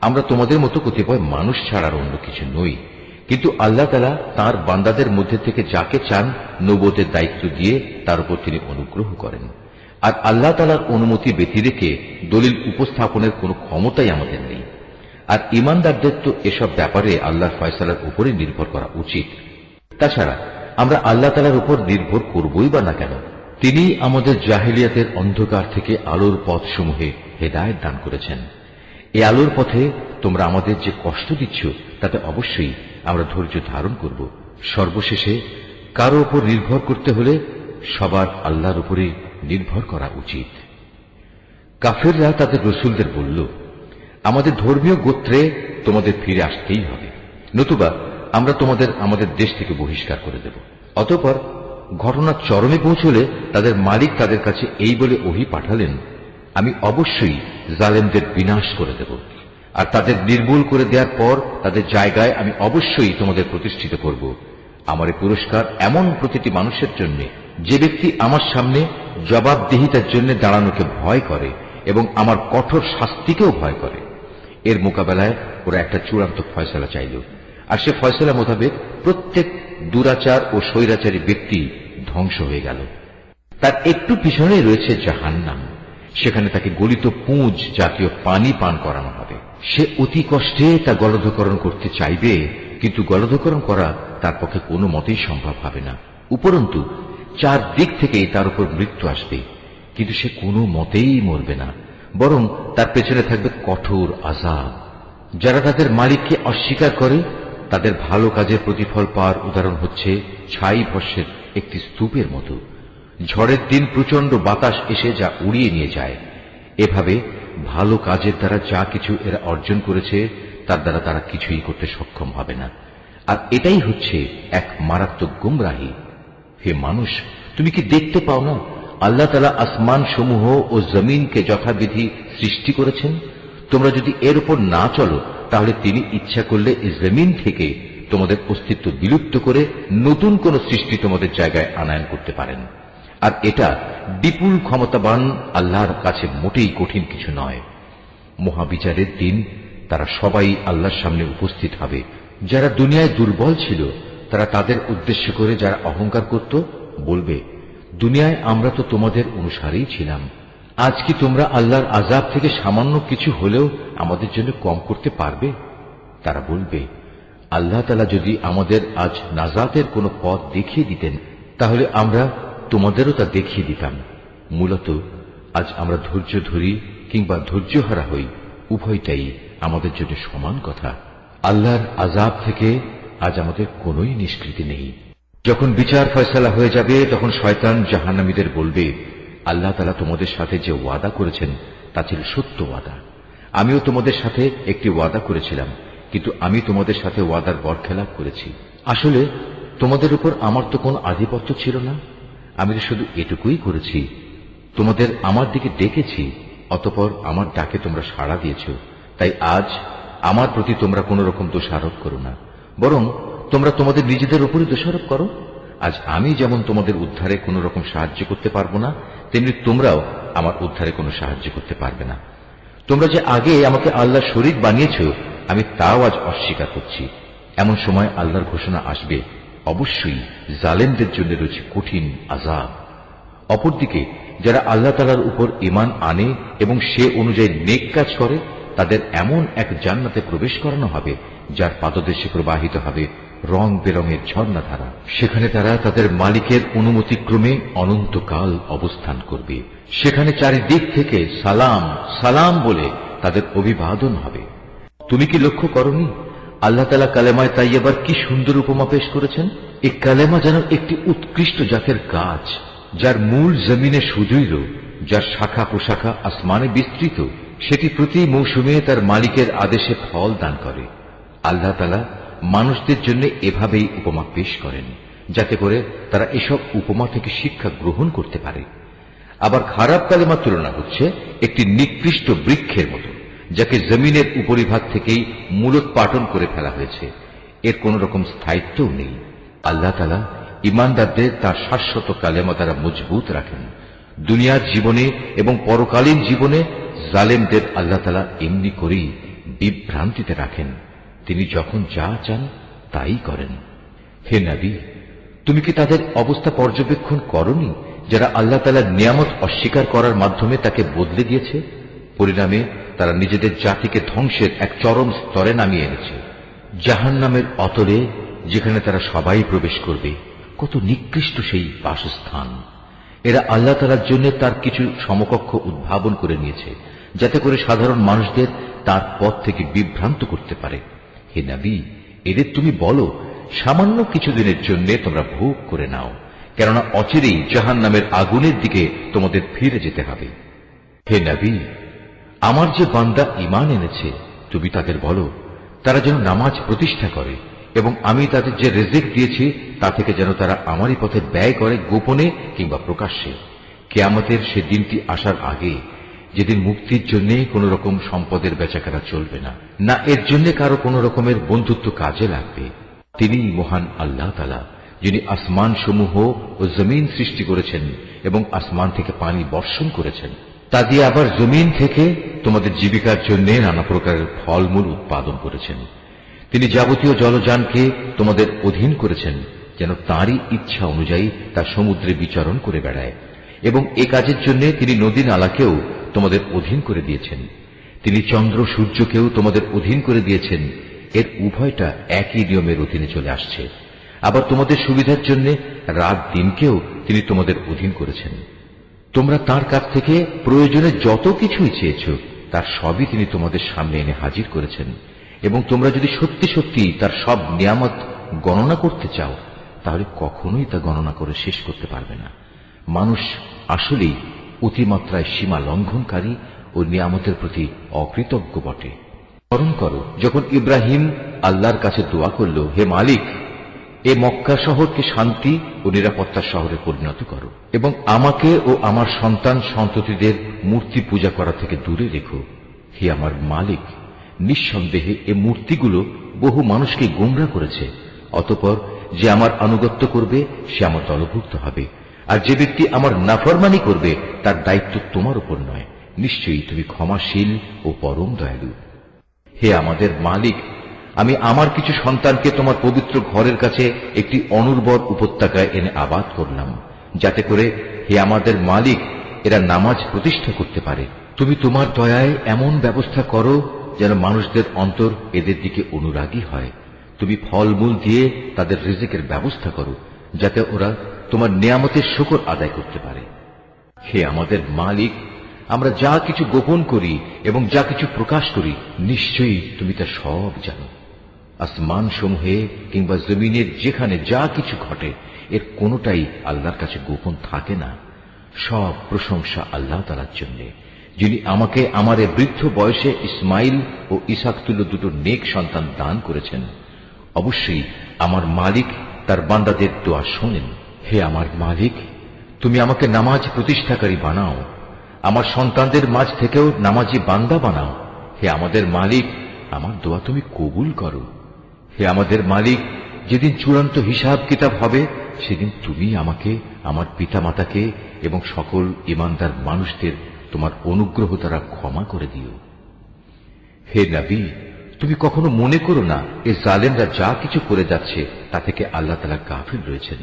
[SPEAKER 1] আমরা তোমাদের মতো কতিপয় মানুষ ছাড়ার অন্য কিছু নই, কিন্তু আল্লাহ তাআলা তাঁর বান্দাদের মধ্যে থেকে যাকে চান নবুয়তের দায়িত্ব দিয়ে তার উপর তিনি অনুগ্রহ করেন, আর আল্লাহ তাআলার অনুমতি ব্যতি রেখে দলিল উপস্থাপনের কোনো ক্ষমতাই আমাদের নেই। আর ঈমানদারদের তো এসব ব্যাপারে আল্লাহর ফয়সালার উপরে নির্ভর করা উচিত। তাছাড়া আমরা আল্লাহ তাআলার উপর নির্ভর করবই বা না কেন? তিনি আমাদের জাহেলিয়াতের অন্ধকার থেকে আলোর পথসমূহে হেদায়েত দান করেছেন। এই আলোর পথে তোমরা আমাদের যে কষ্ট দিচ্ছ তাতে অবশ্যই আমরা ধৈর্য ধারণ করব। সর্বশেষে কারো উপর নির্ভর করতে হলে সবার আল্লাহর উপরে নির্ভর করা উচিত। কাফেররা তাদের রসুলদের বলল, আমাদের ধর্মীয় গোত্রে তোমাদের ফিরে আসতেই হবে, নতুবা আমরা তোমাদের আমাদের দেশ থেকে বহিষ্কার করে দেব। অতঃপর ঘটনা চরমে পৌঁছলে তাদের মালিক তাদের কাছে এই বলে ওহী পাঠালেন, আমি অবশ্যই জালেমদের বিনাশ করে দেব, আর তাদের নির্মূল করে দেওয়ার পর তাদের জায়গায় আমি অবশ্যই তোমাদের প্রতিষ্ঠিত করব। আমার এই পুরস্কার এমন প্রতিটি মানুষের জন্য যে ব্যক্তি আমার সামনে জবাবদিহিতার জন্য দাঁড়ানোকে ভয় করে এবং আমার কঠোর শাস্তিকেও ভয় করে। এর মোকাবেলায় ওরা একটা চূড়ান্ত ফয়সালা চাইল, আর সে ফয়সালা মোতাবেক প্রত্যেক দুরাচার ও স্বৈরাচারী ব্যক্তি ধ্বংস হয়ে গেল। তার একটু পিছনেই রয়েছে জাহান্নাম, সেখানে তাকে গলিত পুঁজ জাতীয় পানি পান করানো হবে। সে অতি কষ্টে তা গলধকরণ করতে চাইবে, কিন্তু গলধকরণ করা তার পক্ষে কোনো মতেই সম্ভব হবে না। উপরন্তু চারদিক থেকেই তার উপর মৃত্যু আসবে, কিন্তু সে কোনো মতেই মরবে না, বরং তার পেছনে থাকবে কঠোর আযাব। যারা তাদের মালিককে অস্বীকার করে তাদের ভালো কাজের প্রতিফল পাওয়ার উদাহরণ হচ্ছে ছাই ভস্যের একটি স্তূপের মতো। ঝড়ের দিন প্রচন্ড বাতাস এসে যা উড়িয়ে নিয়ে যায়। এভাবে ভালো কাজের দ্বারা যা কিছু এরা অর্জন করেছে তার দ্বারা তারা কিছুই করতে সক্ষম হবে না, আর এটাই হচ্ছে এক মারাত্মক গুমরাহী। হে মানুষ, তুমি কি দেখতে পাও না আল্লাহ তাআলা আসমান সমূহ ও জমিনকে যথাবিধি সৃষ্টি করেছেন? তোমরা যদি এর উপর না চলো তাহলে তিনি ইচ্ছা করলে এই জমিন থেকে তোমাদের অস্তিত্ব বিলুপ্ত করে নতুন কোন সৃষ্টি তোমাদের জায়গায় আনায়ন করতে পারেন। আর এটা বিপুল ক্ষমতাবান আল্লাহর কাছে মোটেই কঠিন কিছু নয়। মহাবিচারের দিন তারা সবাই আল্লাহর সামনে উপস্থিত হবে। যারা দুনিয়ায় দুর্বল ছিল তারা তাদের উদ্দেশ্য করে যারা অহংকার করত বলবে, দুনিয়ায় আমরা তো তোমাদের অনুসারেই ছিলাম, আজ কি তোমরা আল্লাহর আযাব থেকে সামান্য কিছু হলেও আমাদের জন্য কম করতে পারবে? তারা বলবে, আল্লাহ তাআলা যদি আমাদের আজ নাজাতের কোনো পথ দেখিয়ে দিতেন তাহলে আমরা তোমাদেরও তা দেখিয়ে দিতাম। মূলত আজ আমরা ধৈর্য ধরি কিংবা ধৈর্যহারা হই, উভয়টাই আমাদের জন্য সমান কথা। আল্লাহর আযাব থেকে আজ আমাদের কোনোই নিষ্কৃতি নেই। যখন বিচার ফয়সালা হয়ে যাবে তখন শয়তান জাহান্নামীদের বলবে, আল্লাহ তাআলা তোমাদের সাথে যে ওয়াদা করেছেন তা ছিল সত্য ওয়াদা, আমিও তোমাদের সাথে একটি ওয়াদা করেছিলাম, কিন্তু আমি তোমাদের সাথে ওয়াদার বরখেলাপ করেছি। আসলে তোমাদের উপর আমার তো কোনো আধিপত্য ছিল না। আমি তো শুধু এটুকুই করেছি, তোমাদের আমার দিকে ডেকেছি, অতঃপর আমার ডাকে তোমরা সাড়া দিয়েছ। তাই আজ আমার প্রতি তোমরা কোন রকম দোষারোপ করো না, বরং তোমরা তোমাদের নিজেদের উপরই দোষারোপ করো। আজ আমি যেমন তোমাদের উদ্ধারে কোন রকম সাহায্য করতে পারবো না, তেমনি তোমরাও আমার উদ্ধারে কোনো সাহায্য করতে পারবে না। তোমরা যে আগে আমাকে আল্লাহ শরীক বানিয়েছ, আমি তাও আজ অস্বীকার করছি। এমন সময় আল্লাহর ঘোষণা আসবে, অবশ্যই জালেমদের জন্য রয়েছে কঠিন আযাব। অপরদিকে যারা আল্লাহ তাআলার উপর ঈমান আনে এবং সে অনুযায়ী নেক কাজ করে, তাদের এমন এক জান্নাতে প্রবেশ করানো হবে যার পাদদেশে প্রবাহিত হবে রং বেরঙের ঝর্ণাধারা। সেখানে তারা তাদের মালিকের অনুমতিক্রমে অনন্তকাল অবস্থান করবে। সেখানে চারিদিক থেকে সালাম সালাম বলে তাদের অভিবাদন হবে। তুমি কি লক্ষ্য করনি আল্লাহ তাআলা কালেমায়ে তাইয়্যিবার কি সুন্দর উপমা পেশ করেছেন? এই কালেমা যেন একটি উৎকৃষ্ট জাতের গাছ, যার মূল জমিনে সুদৃঢ়, যার শাখা প্রশাখা আসমানে বিস্তৃত। সেটি প্রতি মৌসুমে তার মালিকের আদেশে ফল দান করে। আল্লাহ তাআলা মানুষদের জন্য এভাবেই উপমা পেশ করেন, যাতে করে তারা এসব উপমা থেকে শিক্ষা গ্রহণ করতে পারে। আবার খারাপ কালেমার তুলনা হচ্ছে একটি নিকৃষ্ট বৃক্ষের মতো, যাকে জমিনের উপরিভাগ থেকেই মূলোৎপাটন করে ফেলা হয়েছে। এর কোন রকম স্থায়িত্বও নেই। আল্লাহ তাআলা ঈমানদারদের তার শাশ্বত কালেমা দ্বারা মজবুত রাখেন। দুনিয়ার জীবনে এবং পরকালীন জীবনে জালেমদের আল্লাহ তাআলা এমনি করেই বিভ্রান্তিতে রাখেন। তিনি যখন যা চান তাই করেন। হে নবী, তুমি কি তাদের অবস্থা পর্যবেক্ষণ করনি যারা আল্লাহ তাআলার নিয়ামত অস্বীকার করার মাধ্যমে তাকে বদলে দিয়েছে? পরিণামে তারা নিজেদের জাতিকে ধ্বংসের এক চরম স্তরে নামিয়ে এনেছে, জাহান্নামের অতলে, যেখানে তারা সবাই প্রবেশ করবে। কত নিকৃষ্ট সেই বাসস্থান! এরা আল্লাহ তাআলার জন্য তার কিছু সমকক্ষ উদ্ভাবন করে নিয়েছে, যাতে করে সাধারণ মানুষদের তার পথ থেকে বিভ্রান্ত করতে পারে। হে নবী, এদের তুমি বলো, সামান্য কিছুদিনের জন্য তোমরা ভোগ করে নাও, কেননা অচিরেই জাহান্নামের আগুনের দিকে তোমাদের ফিরে যেতে হবে। হে নবী, আমার যে বান্দা ঈমান এনেছে, তুমি তাদের বলো তারা যেন নামাজ প্রতিষ্ঠা করে এবং আমি তাদের যে রিজিক দিয়েছি তা থেকে যেন তারা আমারই পথে ব্যয় করে, গোপনে কিংবা প্রকাশ্যে। কিয়ামতের সে দিনটি আসার আগে, যেদিন মুক্তির জন্য কোন রকম সম্পদের বেচাকেনা চলবে না, না এর জন্য কারো কোন রকমের বন্ধুত্ব কাজে লাগবে। তিনি মহান আল্লাহ তাআলা, যিনি আসমান সমূহ ও জমিন সৃষ্টি করেছেন এবং আসমান থেকে পানি বর্ষণ করেছেন। তা দিয়ে আবার জমিন থেকে তোমাদের জীবিকার জন্য নানা প্রকারের ফলমূল উৎপাদন করেছেন। তিনি যাবতীয় জলযানকে তোমাদের অধীন করেছেন, যেন তাঁরই ইচ্ছা অনুযায়ী তা সমুদ্রে বিচরণ করে বেড়ায়, এবং এ কাজের জন্য তিনি নদী নালাকেও তোমাদের অধীন করে দিয়েছেন। তিনি চন্দ্র সূর্যকেও তোমাদের অধীন করে দিয়েছেন। এর উভয়টা একই নিয়মের অধীনে চলে আসছে। আবার তোমাদের সুবিধার জন্য রাত দিনকেও তিনি তোমাদের অধীন করেছেন। তোমরা তার কাছ থেকে প্রয়োজনে যত কিছুই চেয়েছ, তার সবই তিনি তোমাদের সামনে এনে হাজির করেছেন। এবং তোমরা যদি সত্যি সত্যি তার সব নিয়ামত গণনা করতে চাও, তাহলে কখনোই তা গণনা করে শেষ করতে পারবে না। মানুষ আসলেই অতিমাত্রায় সীমা লঙ্ঘনকারী ও নিয়ামতের প্রতি অকৃতজ্ঞ বটে। স্মরণ করো, যখন ইব্রাহিম আল্লাহর কাছে দোয়া করল, হে মালিক, এ মক্কা শহরকে শান্তি ও নিরাপত্তার শহরে পরিণত করো এবং আমাকে ও আমার সন্তান সন্ততিদের মূর্তি পূজা করা থেকে দূরে রেখো। হে আমার মালিক, নিঃসন্দেহে এ মূর্তিগুলো বহু মানুষকে গোমরা করেছে। অতঃপর যে আমার আনুগত্য করবে সে আমার দলভুক্ত হবে, আর যে ব্যক্তি আমার নাফরমানি করবে তার দায়িত্ব তোমার উপর নয়। নিশ্চয়ই তুমি ক্ষমাশীল ও পরম দয়ালু। হে আমাদের মালিক, আমি আমার কিছু সন্তানকে তোমার পবিত্র ঘরের কাছে একটি অনুর্বর উপত্যকায় এনে আবাদ করলাম, যাতে করে হে আমাদের মালিক এরা নামাজ প্রতিষ্ঠা করতে পারে। তুমি তোমার দয়ায় এমন ব্যবস্থা করো যেন মানুষদের অন্তর এদের দিকে অনুরাগী হয়। তুমি ফলমূল দিয়ে তাদের রিজিকের ব্যবস্থা করো, যাতে ওরা তোমার নিয়ামতের শুকর আদায় করতে পারে। হে আমাদের মালিক, আমরা যা কিছু গোপন করি এবং যা কিছু প্রকাশ করি, নিশ্চয়ই তুমি তা সব জানো। আসমান সমূহে কিংবা জমিনের যেখানে যা কিছু ঘটে, এর কোনোটাই আল্লাহর কাছে গোপন থাকে না। সব প্রশংসা আল্লাহ তাআলার জন্য, যিনি আমাকে আমার এ বৃদ্ধ বয়সে ইসমাইল ও ইসাক তুল্য দুটো নেক সন্তান দান করেছেন। অবশ্যই আমার মালিক তার বান্দাদের দোয়া শোনেন। হে আমার মালিক, তুমি আমাকে নামাজ প্রতিষ্ঠাকারী বানাও, আমার সন্তানদের মাঝ থেকেও নামাজি বান্দা বানাও। হে আমাদের মালিক, আমার দোয়া তুমি কবুল করো। হে আমাদের মালিক, যেদিন চূড়ান্ত হিসাব কিতাব হবে সেদিন তুমি আমাকে, আমার পিতামাতাকে এবং সকল ঈমানদার মানুষদের তোমার অনুগ্রহ দ্বারা ক্ষমা করে দিও। হে নবী, তুমি কখনো মনে করো না এ জালেমরা যা কিছু করে যাচ্ছে তা থেকে আল্লাহ তাআলা গাফিল রয়েছেন।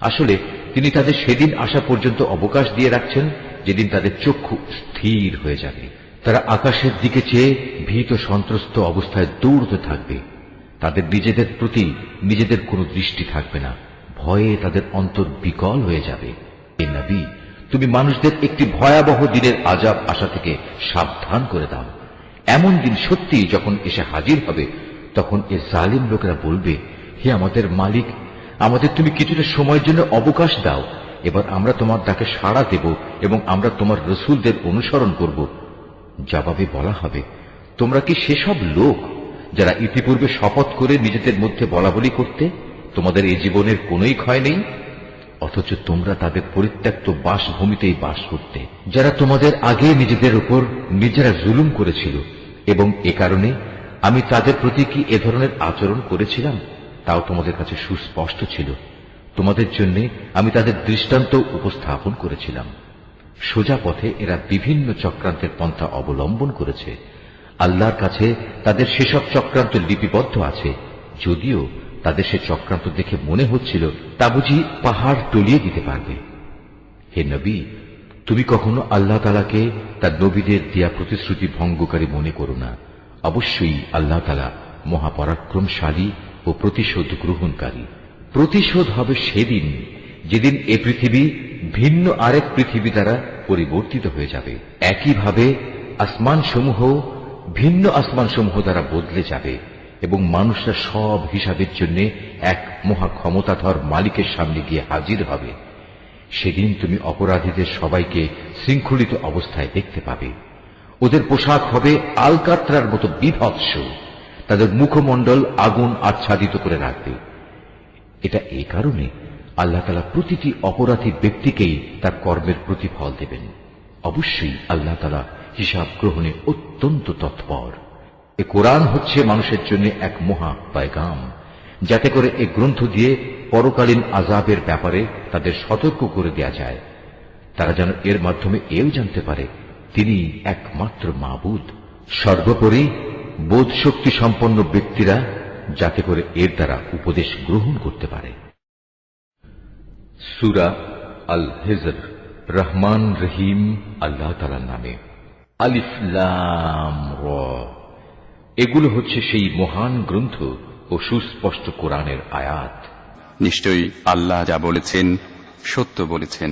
[SPEAKER 1] আসলে তিনি তাদের সেদিন আসা পর্যন্ত অবকাশ দিয়ে রাখছেন যেদিন তাদের চক্ষু স্থির হয়ে যাবে। তারা আকাশের দিকে চেয়ে ভীত সন্ত্রস্ত অবস্থায় দৌড়তে থাকবে। তাদের নিজেদের প্রতি নিজেদের কোনো দৃষ্টি থাকবে না, ভয়ে তাদের অন্তর বিকল হয়ে যাবে। হে নবী, তুমি মানুষদের একটি ভয়াবহ দিনের আযাব আসা থেকে সাবধান করে দাও। এমন দিন সত্যি যখন এসে হাজির হবে, তখন এ জালিম লোকেরা বলবে, হে আমাদের মালিক, আমাদের তুমি কিছুটা সময়ের জন্য অবকাশ দাও, এবার আমরা তোমার ডাকে সাড়া দেব এবং আমরা তোমার রসুলদের অনুসরণ করব। জবাবে বলা হবে, তোমরা কি সেসব লোক যারা ইতিপূর্বে শপথ করে নিজেদের মধ্যে বলাবলি করতে তোমাদের এই জীবনের কোনোই ক্ষয় নেই, অথচ তোমরা তাদের পরিত্যক্ত বাসভূমিতেই বাস করতে, যারা তোমাদের আগে নিজেদের উপর নিজেরা জুলুম করেছিল, এবং এ কারণে আমি তাদের প্রতি কি এ ধরনের আচরণ করেছিলাম তাও তোমাদের কাছে সুস্পষ্ট ছিল। তোমাদের জন্য আমি তাদের দৃষ্টান্ত উপস্থাপন করেছিলাম। সোজা পথে এরা বিভিন্ন চক্রান্তের পন্থা অবলম্বন করেছে। আল্লাহর কাছে তাদের সেসব চক্রান্ত লিপিবদ্ধ আছে, যদিও তাদের সে চক্রান্ত দেখে মনে হচ্ছিল তা বুঝি পাহাড় টলিয়ে দিতে পারবে। হে নবী, তুমি কখনো আল্লাহ তাআলাকে তার নবীদের দেয়া প্রতিশ্রুতি ভঙ্গকারী মনে করো না। অবশ্যই আল্লাহ তাআলা মহাপরাক্রমশালী ও প্রতিশোধ গ্রহণকারী। প্রতিশোধ হবে সেদিন যেদিন এ পৃথিবী ভিন্ন আরেক পৃথিবী দ্বারা পরিবর্তিত হয়ে যাবে। একইভাবে আসমানসমূহ ভিন্ন আসমানসমূহ দ্বারা বদলে যাবে এবং মানুষরা সব হিসাবের জন্য এক মহা ক্ষমতাধর মালিকের সামনে গিয়ে হাজির হবে। সেদিন তুমি অপরাধীদের সবাইকে শৃঙ্খলিত অবস্থায় দেখতে পাবে। ওদের পোশাক হবে আলকাত্রার মতো বিভৎস, তাদের মুখমণ্ডল আগুন আচ্ছাদিত করে রাখবে। এটা এই কারণে আল্লাহ তাআলা প্রতিটি অপরাধী ব্যক্তিকেই তার কর্মের প্রতিফল দেবেন। অবশ্যই আল্লাহ তাআলা হিসাব গ্রহণে অত্যন্ত তৎপর। এ কোরআন হচ্ছে মানুষের জন্য এক মহা পয়গাম, যাতে করে এ গ্রন্থ দিয়ে পরকালীন আযাবের ব্যাপারে তাদের সতর্ক করে দেয়া যায়। তারা যেন এর মাধ্যমে এও জানতে পারে তিনি একমাত্র মাবুদ। সর্বোপরি বোধ শক্তি সম্পন্ন ব্যক্তিরা যাতে করে এর দ্বারা উপদেশ গ্রহণ করতে পারে। সূরা আল হিজর, রহমান রহিম আল্লাহ তাআলার নামে। আলিফ লাম র, এগুলো হচ্ছে সেই মহান গ্রন্থ ও সুস্পষ্ট কোরআনের আয়াত।
[SPEAKER 2] নিশ্চয়ই আল্লাহ যা বলেছেন সত্য বলেছেন।